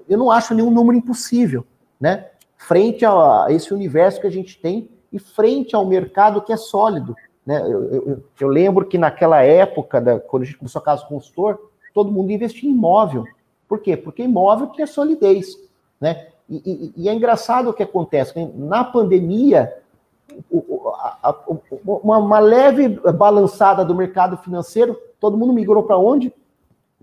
[SPEAKER 8] eu não acho nenhum número impossível, né? Frente a esse universo que a gente tem e frente ao mercado que é sólido, né? Eu lembro que naquela época, quando a gente começou a Casa Consultor, todo mundo investia em imóvel. Por quê? Porque imóvel tinha solidez, né? E é engraçado o que acontece, né? Na pandemia, uma leve balançada do mercado financeiro, todo mundo migrou para onde?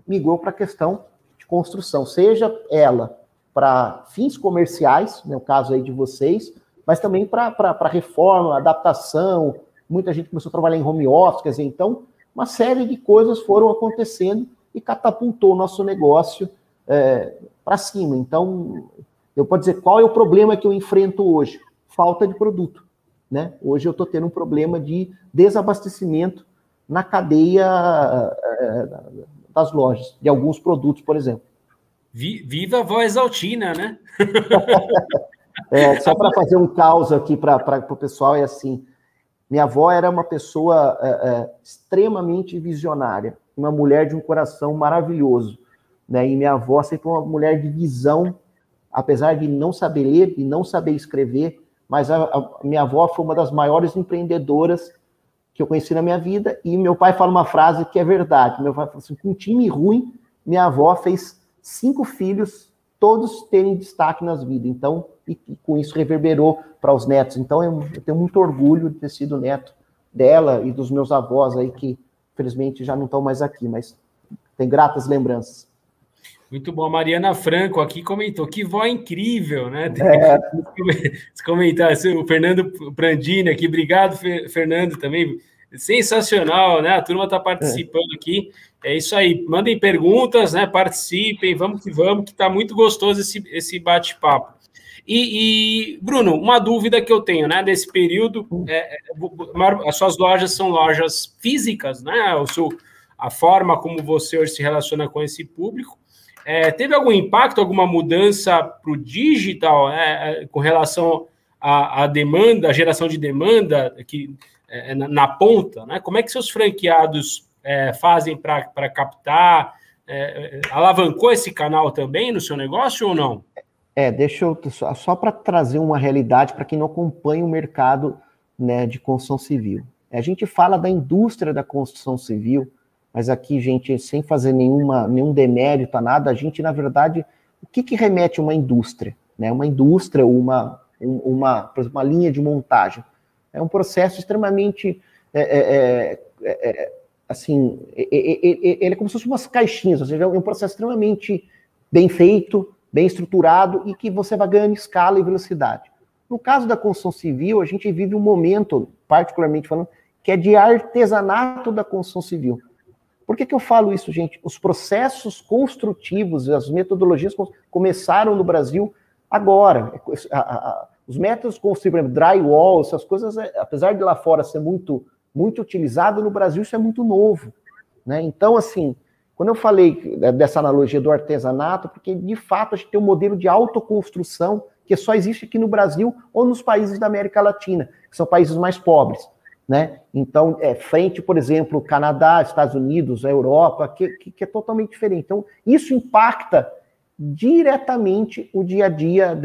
[SPEAKER 8] Migrou para a questão de construção, seja ela para fins comerciais, no caso aí de vocês, mas também para reforma, adaptação, muita gente começou a trabalhar em home office, quer dizer, então, uma série de coisas foram acontecendo e catapultou o nosso negócio para cima. Então, eu posso dizer, qual é o problema que eu enfrento hoje? Falta de produto, né? Hoje eu estou tendo um problema de desabastecimento na cadeia das lojas, de alguns produtos, por exemplo.
[SPEAKER 7] Viva a voz altina, né?
[SPEAKER 8] Só para fazer um caos aqui para o pessoal, é assim, minha avó era uma pessoa extremamente visionária, uma mulher de um coração maravilhoso, né? E minha avó sempre foi uma mulher de visão, apesar de não saber ler e não saber escrever, mas a minha avó foi uma das maiores empreendedoras que eu conheci na minha vida, e meu pai fala uma frase que é verdade, meu pai fala assim, com um time ruim, minha avó fez 5 filhos, todos terem destaque nas vidas, então, e com isso reverberou para os netos, então eu tenho muito orgulho de ter sido neto dela e dos meus avós aí, que infelizmente já não estão mais aqui, mas tem gratas lembranças.
[SPEAKER 7] Muito bom. A Mariana Franco aqui comentou, que voz incrível, né? Esse comentário, o Fernando Brandini aqui, obrigado, Fernando, também, sensacional, né? A turma está participando aqui, é isso aí, mandem perguntas, né? Participem, vamos, que está muito gostoso esse bate-papo. E, Bruno, uma dúvida que eu tenho, né? Desse período, as suas lojas são lojas físicas, né? A forma como você hoje se relaciona com esse público. Teve algum impacto, alguma mudança para o digital com relação à demanda, à geração de demanda aqui, na ponta, né? Como é que seus franqueados fazem para captar? Alavancou esse canal também no seu negócio ou não?
[SPEAKER 8] Deixa eu só para trazer uma realidade para quem não acompanha o mercado, né, de construção civil. A gente fala da indústria da construção civil, mas aqui, gente, sem fazer nenhum demérito a nada, a gente, na verdade, o que remete a uma indústria? Né? Uma indústria, por exemplo, uma linha de montagem. É um processo extremamente, assim, ele é como se fosse umas caixinhas, ou seja, é um processo extremamente bem feito, bem estruturado e que você vai ganhando escala e velocidade. No caso da construção civil, a gente vive um momento, particularmente falando, que é de artesanato da construção civil. Por que eu falo isso, gente? Os processos construtivos, as metodologias começaram no Brasil agora. Os métodos construtivos, por exemplo, drywall, essas coisas, apesar de lá fora ser muito, muito utilizado, no Brasil isso é muito novo, né? Então, assim, quando eu falei dessa analogia do artesanato, porque de fato a gente tem um modelo de autoconstrução que só existe aqui no Brasil ou nos países da América Latina, que são países mais pobres, né? Então, frente, por exemplo, Canadá, Estados Unidos, a Europa, que é totalmente diferente. Então, isso impacta diretamente o dia a dia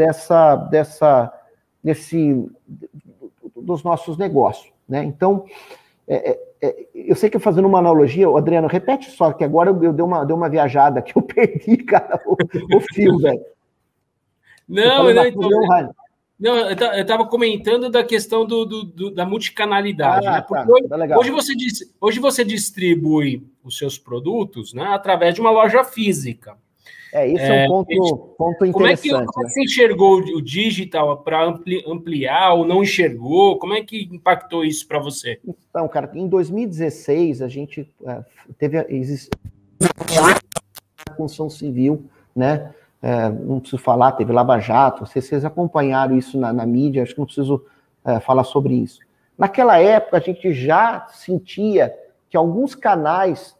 [SPEAKER 8] dos nossos negócios, né? Então, eu sei que fazendo uma analogia, Adriano, repete só, que agora eu dei uma viajada que eu perdi, cara, o fio, velho.
[SPEAKER 7] Não, eu estava comentando da questão da multicanalidade, né? Porque hoje você distribui os seus produtos, né, através de uma loja física.
[SPEAKER 8] Isso é um ponto interessante.
[SPEAKER 7] Como é que você enxergou o digital para ampliar ou não enxergou? Como é que impactou isso para você?
[SPEAKER 8] Então, cara, em 2016 a gente existe a construção civil, né? Não preciso falar, teve Lava Jato, vocês acompanharam isso na mídia, acho que não preciso falar sobre isso. Naquela época a gente já sentia que alguns canais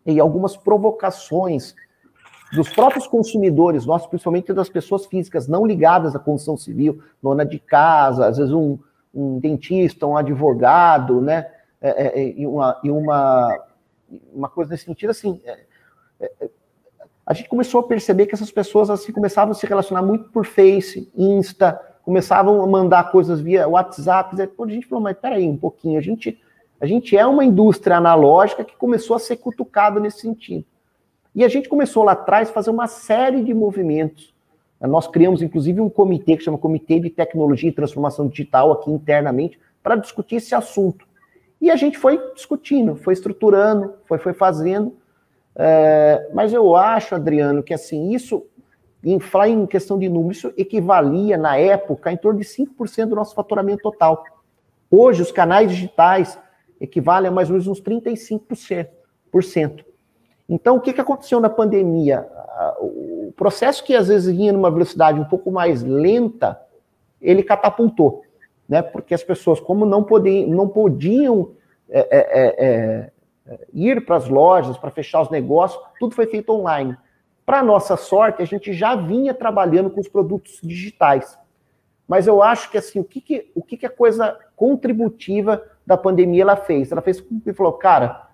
[SPEAKER 8] e algumas provocações dos próprios consumidores nossos, principalmente das pessoas físicas não ligadas à construção civil, dona de casa, às vezes um dentista, um advogado, né? E uma coisa nesse sentido, assim, a gente começou a perceber que essas pessoas assim, começavam a se relacionar muito por Face, Insta, começavam a mandar coisas via WhatsApp, a gente falou, mas peraí um pouquinho, a gente é uma indústria analógica que começou a ser cutucada nesse sentido. E a gente começou lá atrás a fazer uma série de movimentos. Nós criamos, inclusive, um comitê que chama Comitê de Tecnologia e Transformação Digital aqui internamente para discutir esse assunto. E a gente foi discutindo, foi estruturando, foi fazendo. Mas eu acho, Adriano, que assim, isso, em questão de número, isso equivalia, na época, em torno de 5% do nosso faturamento total. Hoje, os canais digitais equivalem a mais ou menos uns 35%. Então, o que aconteceu na pandemia? O processo que às vezes vinha numa velocidade um pouco mais lenta, ele catapultou, né? Porque as pessoas, como não podiam ir para as lojas, para fechar os negócios, tudo foi feito online. Para nossa sorte, a gente já vinha trabalhando com os produtos digitais. Mas eu acho que assim, o que a coisa contributiva da pandemia ela fez? Ela fez com que falou, cara,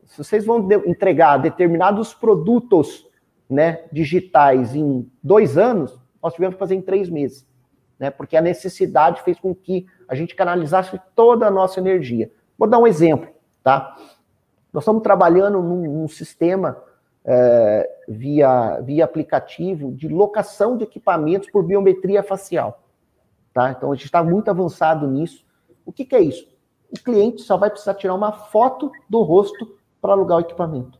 [SPEAKER 8] se vocês vão entregar determinados produtos, né, digitais em 2 anos, nós tivemos que fazer em 3 meses, né, porque a necessidade fez com que a gente canalizasse toda a nossa energia. Vou dar um exemplo, tá? Nós estamos trabalhando num sistema via aplicativo de locação de equipamentos por biometria facial, tá? Então a gente está muito avançado nisso. O que é isso? O cliente só vai precisar tirar uma foto do rosto para alugar o equipamento.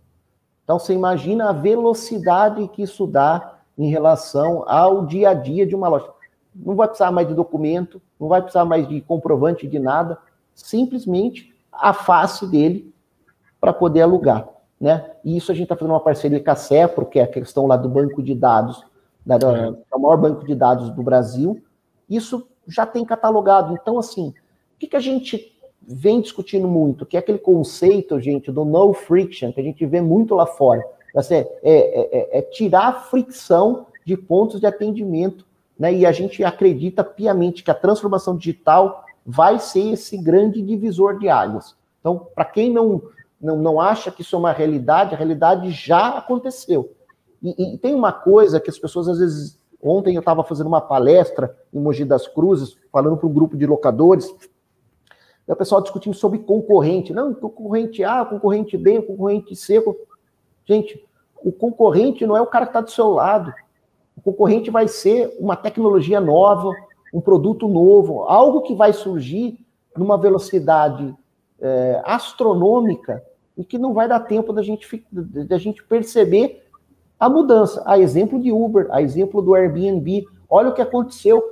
[SPEAKER 8] Então, você imagina a velocidade que isso dá em relação ao dia a dia de uma loja. Não vai precisar mais de documento, não vai precisar mais de comprovante de nada, simplesmente a face dele para poder alugar, né? E isso a gente está fazendo uma parceria com a Cepro, que é a questão lá do banco de dados, o maior banco de dados do Brasil. Isso já tem catalogado. Então, assim, o que a gente vem discutindo muito, que é aquele conceito, gente, do no friction, que a gente vê muito lá fora. É tirar a fricção de pontos de atendimento, né? E a gente acredita piamente que a transformação digital vai ser esse grande divisor de águas. Então, para quem não acha que isso é uma realidade, a realidade já aconteceu. E tem uma coisa que as pessoas, às vezes... Ontem eu estava fazendo uma palestra em Mogi das Cruzes, falando para um grupo de locadores, e o pessoal discutindo sobre concorrente. Não, concorrente A, concorrente B, concorrente C. Gente, o concorrente não é o cara que está do seu lado. O concorrente vai ser uma tecnologia nova, um produto novo, algo que vai surgir numa velocidade astronômica e que não vai dar tempo da gente perceber a mudança. A exemplo de Uber, a exemplo do Airbnb. Olha o que aconteceu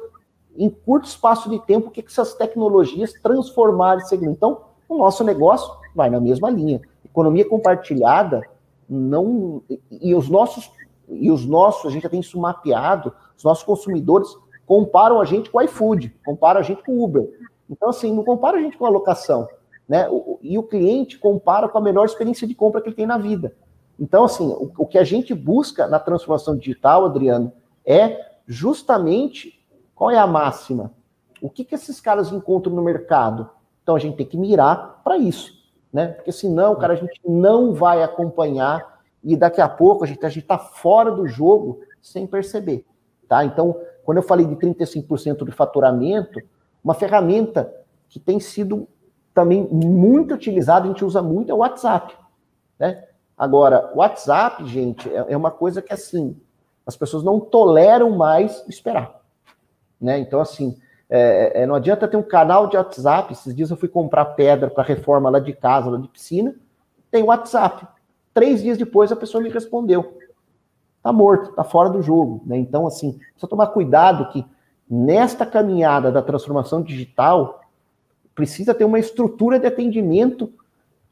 [SPEAKER 8] em curto espaço de tempo, o que essas tecnologias transformaram esse segmento. Então, o nosso negócio vai na mesma linha. Economia compartilhada, não... E os nossos, a gente já tem isso mapeado, os nossos consumidores comparam a gente com o iFood, comparam a gente com o Uber. Então, assim, não compara a gente com a locação, né? E o cliente compara com a melhor experiência de compra que ele tem na vida. Então, assim, o que a gente busca na transformação digital, Adriano, é justamente... Qual é a máxima? O que esses caras encontram no mercado? Então, a gente tem que mirar para isso, né? Porque senão, cara, a gente não vai acompanhar e daqui a pouco a gente está fora do jogo sem perceber, tá? Então, quando eu falei de 35% de faturamento, uma ferramenta que tem sido também muito utilizado, a gente usa muito, é o WhatsApp, né? Agora, o WhatsApp, gente, é uma coisa que, assim, as pessoas não toleram mais esperar, né? Então, assim, não adianta ter um canal de WhatsApp. Esses dias eu fui comprar pedra para reforma lá de casa, lá de piscina, tem WhatsApp. 3 dias depois a pessoa me respondeu. Tá morto, tá fora do jogo, né? Então, assim, precisa tomar cuidado que nesta caminhada da transformação digital precisa ter uma estrutura de atendimento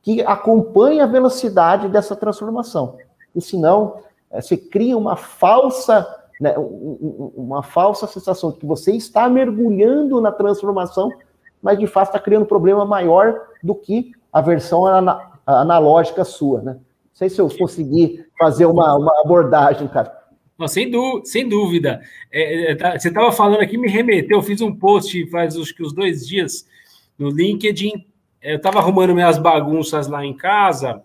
[SPEAKER 8] que acompanhe a velocidade dessa transformação. E senão, você cria uma falsa, né, uma falsa sensação de que você está mergulhando na transformação, mas de fato está criando um problema maior do que a versão analógica sua, né? Não sei se eu consegui fazer uma abordagem, cara.
[SPEAKER 7] Não, sem dúvida. Você estava falando aqui, me remeteu, eu fiz um post faz acho que uns 2 dias no LinkedIn. Eu estava arrumando minhas bagunças lá em casa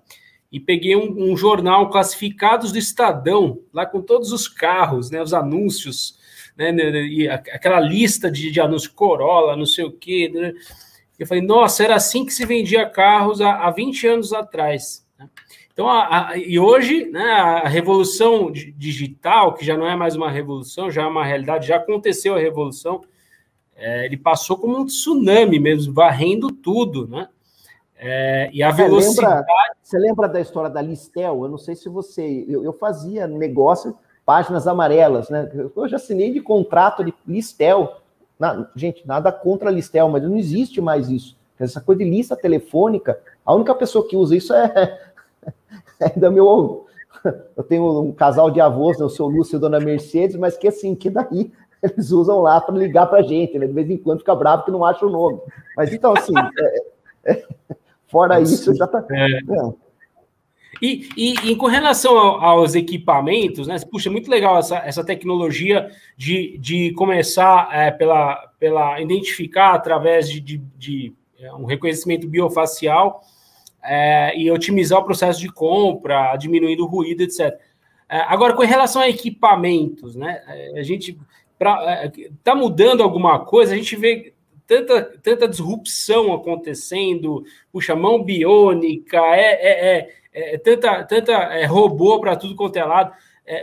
[SPEAKER 7] e peguei um jornal Classificados do Estadão, lá com todos os carros, né, os anúncios, né, e aquela lista de anúncios, Corolla, não sei o quê. Né? Eu falei, nossa, era assim que se vendia carros há 20 anos atrás. Né? Então, e hoje, né, a revolução digital, que já não é mais uma revolução, já é uma realidade, já aconteceu a revolução, ele passou como um tsunami mesmo, varrendo tudo, né? E a velocidade...
[SPEAKER 8] Você lembra da história da Listel? Eu não sei se você... Eu fazia negócio, páginas amarelas, né? Eu já assinei de contrato de Listel. Gente, nada contra a Listel, mas não existe mais isso. Essa coisa de lista telefônica, a única pessoa que usa isso é ainda meu... Eu tenho um casal de avós, né? O seu Lúcio e a dona Mercedes, mas que assim, que daí... Eles usam lá para ligar para a gente, né? De vez em quando fica bravo que não acha o nome. Mas então, assim, fora isso, já está...
[SPEAKER 7] E com relação aos equipamentos, né? Puxa, muito legal essa tecnologia de começar pela identificar através de um reconhecimento biofacial e otimizar o processo de compra, diminuindo o ruído, etc. Agora, com relação a equipamentos, né? A gente... Está mudando alguma coisa, a gente vê tanta disrupção acontecendo, puxa, mão biônica, tanta robô para tudo quanto é lado.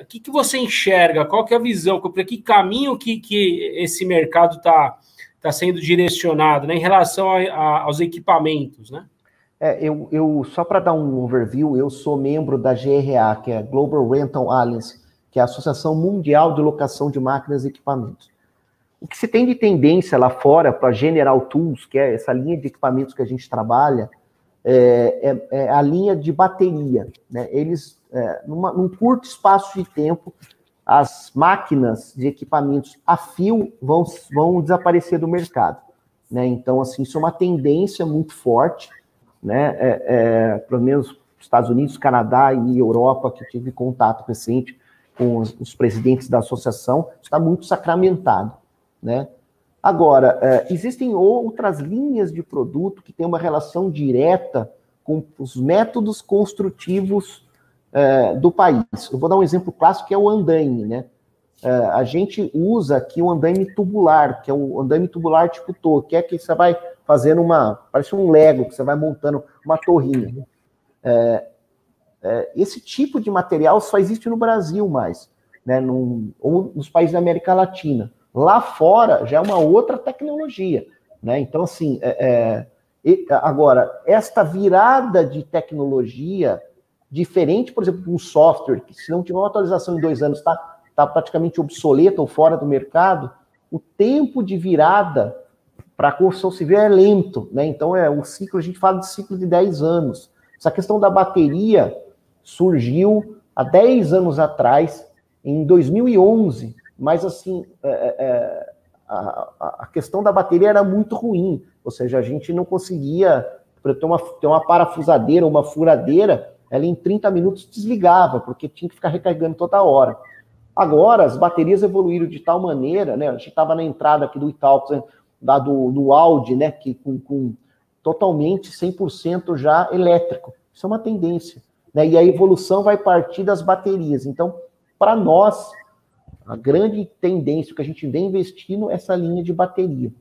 [SPEAKER 7] O que você enxerga? Qual que é a visão? Para que caminho que esse mercado está sendo direcionado, né, em relação aos equipamentos, né?
[SPEAKER 8] Eu só para dar um overview, eu sou membro da GRA, que é Global Rental Alliance, que é a Associação Mundial de Locação de Máquinas e Equipamentos. O que se tem de tendência lá fora para General Tools, que é essa linha de equipamentos que a gente trabalha, é a linha de bateria, né? Eles, num curto espaço de tempo, as máquinas de equipamentos a fio vão desaparecer do mercado, né? Então, assim, isso é uma tendência muito forte, né? Pelo menos Estados Unidos, Canadá e Europa, que eu tive contato recente com os presidentes da associação, está muito sacramentado, né? Agora, existem outras linhas de produto que têm uma relação direta com os métodos construtivos do país. Eu vou dar um exemplo clássico, que é o andaime, né? A gente usa aqui o andaime tubular, que é o andaime tubular tipo torre, que é que você vai fazendo parece um Lego, que você vai montando uma torrinha. Esse tipo de material só existe no Brasil mais, né? Ou nos países da América Latina. Lá fora já é uma outra tecnologia, né? Então, assim, agora, esta virada de tecnologia, diferente, por exemplo, de um software, que se não tiver uma atualização em 2 anos, está praticamente obsoleto ou fora do mercado, o tempo de virada para a construção civil é lento, né? Então, o ciclo, a gente fala de ciclo de 10 anos. Essa questão da bateria surgiu há 10 anos atrás, em 2011, mas assim, a questão da bateria era muito ruim, ou seja, a gente não conseguia, para ter uma parafusadeira, uma furadeira, ela em 30 minutos desligava, porque tinha que ficar recarregando toda hora. Agora, as baterias evoluíram de tal maneira, né? A gente estava na entrada aqui do Italcos, do Audi, né? Que com totalmente 100% já elétrico. Isso é uma tendência, né? E a evolução vai partir das baterias. Então, para nós, a grande tendência que a gente vem investindo é essa linha de bateria,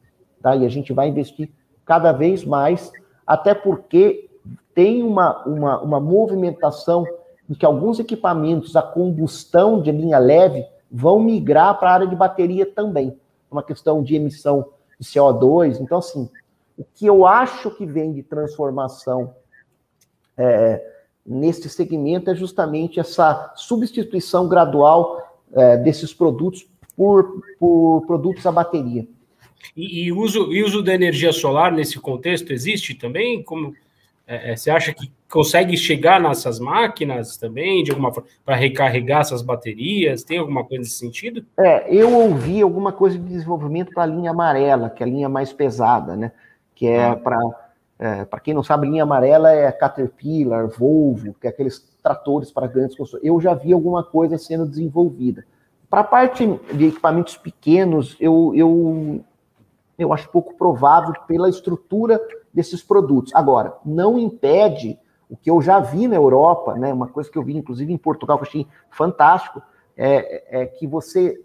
[SPEAKER 8] tá? E a gente vai investir cada vez mais até porque tem uma movimentação em que alguns equipamentos a combustão de linha leve vão migrar para a área de bateria também, uma questão de emissão de CO2. Então, assim, o que eu acho que vem de transformação nesse segmento é justamente essa substituição gradual desses produtos por produtos a bateria.
[SPEAKER 7] E uso da energia solar nesse contexto existe também? Como você acha que consegue chegar nessas máquinas também, de alguma forma, para recarregar essas baterias? Tem alguma coisa nesse sentido?
[SPEAKER 8] Eu ouvi alguma coisa de desenvolvimento para a linha amarela, que é a linha mais pesada, né? Que é para quem não sabe, linha amarela é Caterpillar, Volvo, que é aqueles tratores para grandes construções. Eu já vi alguma coisa sendo desenvolvida. Para a parte de equipamentos pequenos, eu acho pouco provável pela estrutura desses produtos. Agora, não impede o que eu já vi na Europa, né, uma coisa que eu vi, inclusive, em Portugal, que eu achei fantástico, que você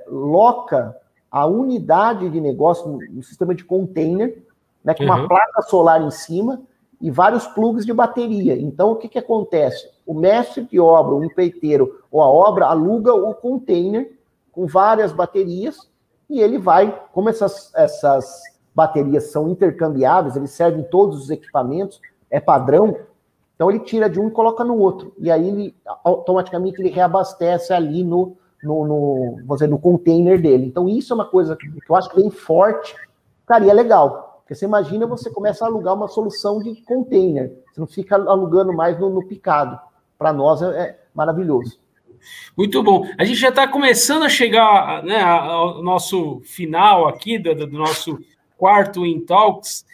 [SPEAKER 8] loca a unidade de negócio no sistema de container, né, com uma placa solar em cima e vários plugs de bateria. Então, o que acontece? O mestre de obra, o empreiteiro ou a obra aluga o container com várias baterias e ele vai, como essas baterias são intercambiáveis, eles servem em todos os equipamentos, é padrão, então ele tira de um e coloca no outro. E aí, automaticamente, ele reabastece ali no container dele. Então, isso é uma coisa que eu acho bem forte, cara, e é legal. Porque você imagina, você começa a alugar uma solução de container. Você não fica alugando mais no picado. Para nós é maravilhoso.
[SPEAKER 7] Muito bom. A gente já está começando a chegar, né, ao nosso final aqui, do nosso quarto InTalks.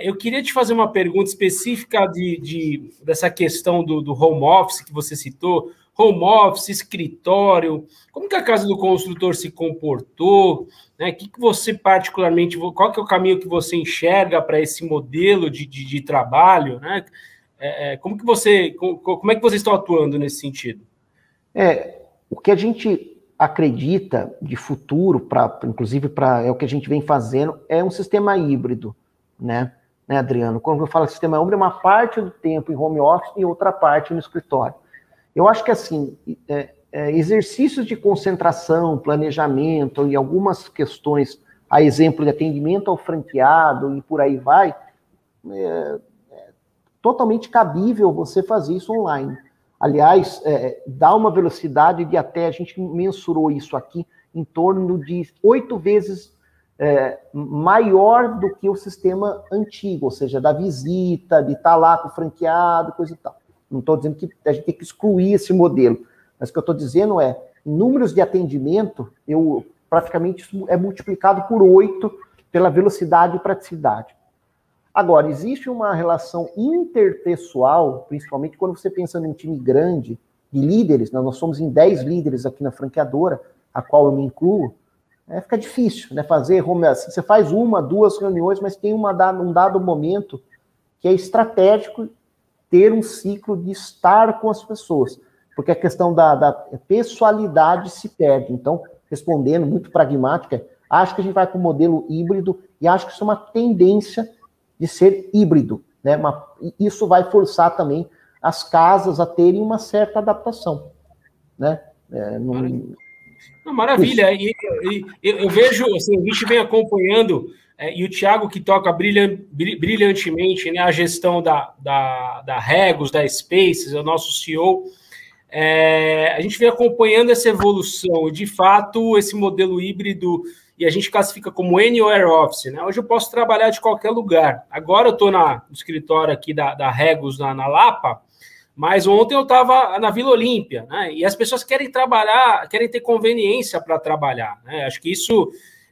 [SPEAKER 7] Eu queria te fazer uma pergunta específica dessa questão do home office que você citou. Home office, escritório, como que a Casa do Construtor se comportou, né? Que você particularmente, qual que é o caminho que você enxerga para esse modelo de trabalho, né? Como é que vocês estão atuando nesse sentido?
[SPEAKER 8] O que a gente acredita de futuro, inclusive é o que a gente vem fazendo, é um sistema híbrido, né, Adriano? Quando eu falo sistema híbrido, é uma parte do tempo em home office e outra parte no escritório. Eu acho que, assim, exercícios de concentração, planejamento e algumas questões, a exemplo de atendimento ao franqueado e por aí vai, totalmente cabível você fazer isso online. Aliás, dá uma velocidade de até, a gente mensurou isso aqui, em torno de 8 vezes maior do que o sistema antigo, ou seja, da visita, de estar lá com o franqueado, coisa e tal. Não estou dizendo que a gente tem que excluir esse modelo, mas o que eu estou dizendo em números de atendimento, praticamente isso é multiplicado por 8 pela velocidade e praticidade. Agora, existe uma relação interpessoal, principalmente quando você pensa num time grande de líderes, nós somos em 10 líderes aqui na franqueadora, a qual eu me incluo, fica difícil, né, fazer home office. Você faz 1, 2 reuniões, mas tem um dado momento que é estratégico ter um ciclo de estar com as pessoas, porque a questão da pessoalidade se perde. Então, respondendo muito pragmática, acho que a gente vai para o modelo híbrido e acho que isso é uma tendência de ser híbrido, né? Isso vai forçar também as casas a terem uma certa adaptação, né?
[SPEAKER 7] Maravilha. E eu vejo, assim, a gente vem acompanhando, e o Thiago que toca brilhantemente, né, a gestão da Regus, da Spaces, é o nosso CEO. A gente vem acompanhando essa evolução, de fato, esse modelo híbrido, e a gente classifica como Anywhere Office, né? Hoje eu posso trabalhar de qualquer lugar. Agora eu estou no escritório aqui da Regus, na Lapa, mas ontem eu estava na Vila Olímpia, né? E as pessoas querem trabalhar, querem ter conveniência para trabalhar, né? Acho que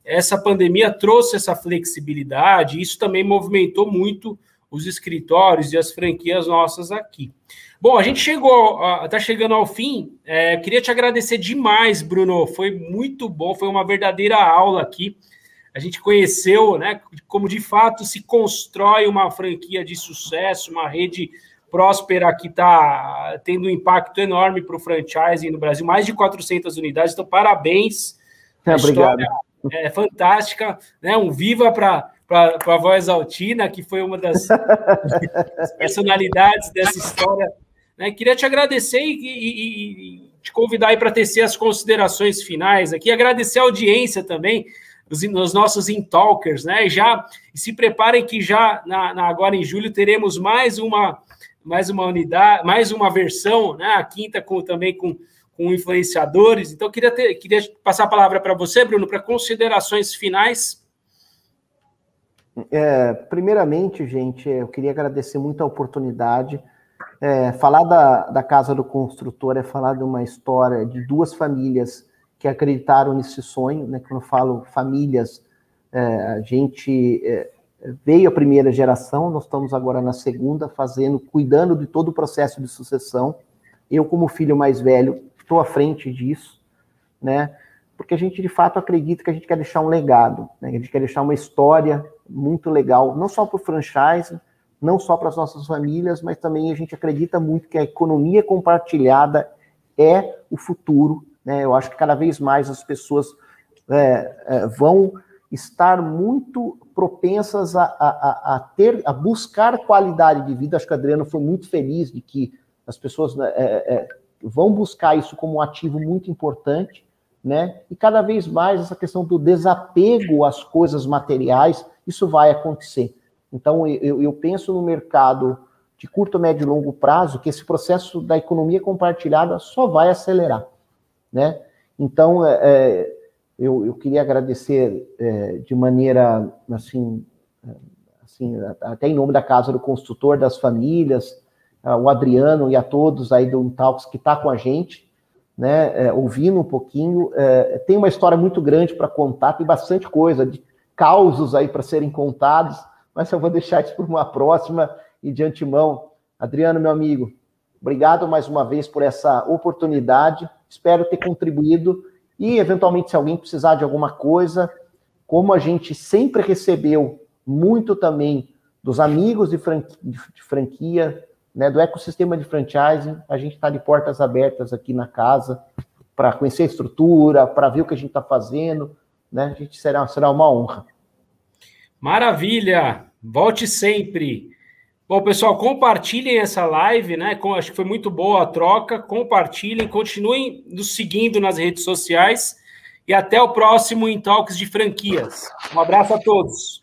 [SPEAKER 7] essa pandemia trouxe essa flexibilidade, e isso também movimentou muito os escritórios e as franquias nossas aqui. Bom, a gente está chegando ao fim. Queria te agradecer demais, Bruno. Foi muito bom, foi uma verdadeira aula aqui. A gente conheceu, né, como de fato se constrói uma franquia de sucesso, uma rede próspera que está tendo um impacto enorme para o franchising no Brasil, mais de 400 unidades. Então, parabéns.
[SPEAKER 8] Obrigado.
[SPEAKER 7] É fantástica, né? Um viva para para a voz altina, que foi uma das personalidades dessa história. Né? Queria te agradecer e te convidar aí para tecer as considerações finais aqui, agradecer a audiência também, os nossos Intalkers, né? E se preparem que já agora em julho teremos mais uma unidade, mais uma versão, né? A quinta também com influenciadores. Então, queria passar a palavra para você, Bruno, para considerações finais.
[SPEAKER 8] Primeiramente, gente, eu queria agradecer muito a oportunidade. Falar da Casa do Construtor é falar de uma história de duas famílias que acreditaram nesse sonho, né? Quando eu falo famílias, a gente veio a primeira geração, nós estamos agora na segunda, cuidando de todo o processo de sucessão. Eu, como filho mais velho, estou à frente disso, né? Porque a gente, de fato, acredita que a gente quer deixar um legado, né? A gente quer deixar uma história muito legal, não só para o franchise, não só para as nossas famílias, mas também a gente acredita muito que a economia compartilhada é o futuro, né? Eu acho que cada vez mais as pessoas vão estar muito propensas a buscar qualidade de vida. Acho que o Adriano foi muito feliz de que as pessoas vão buscar isso como um ativo muito importante, né? E cada vez mais essa questão do desapego às coisas materiais, isso vai acontecer. Então, eu penso no mercado de curto, médio e longo prazo, que esse processo da economia compartilhada só vai acelerar, né? Então, eu queria agradecer de maneira, assim, até em nome da Casa do Construtor, das famílias, o Adriano e a todos aí do Intalks que está com a gente, né, ouvindo um pouquinho. Tem uma história muito grande para contar, tem bastante coisa, de causos aí para serem contados, mas eu vou deixar isso por uma próxima. E de antemão, Adriano, meu amigo, obrigado mais uma vez por essa oportunidade, espero ter contribuído e, eventualmente, se alguém precisar de alguma coisa, como a gente sempre recebeu muito também dos amigos de franquia, né, do ecossistema de franchising, a gente está de portas abertas aqui na casa para conhecer a estrutura, para ver o que a gente está fazendo, né? A gente será uma honra.
[SPEAKER 7] Maravilha! Volte sempre! Bom, pessoal, compartilhem essa live, né? Acho que foi muito boa a troca. Compartilhem, continuem nos seguindo nas redes sociais e até o próximo Intalks de Franquias. Um abraço a todos!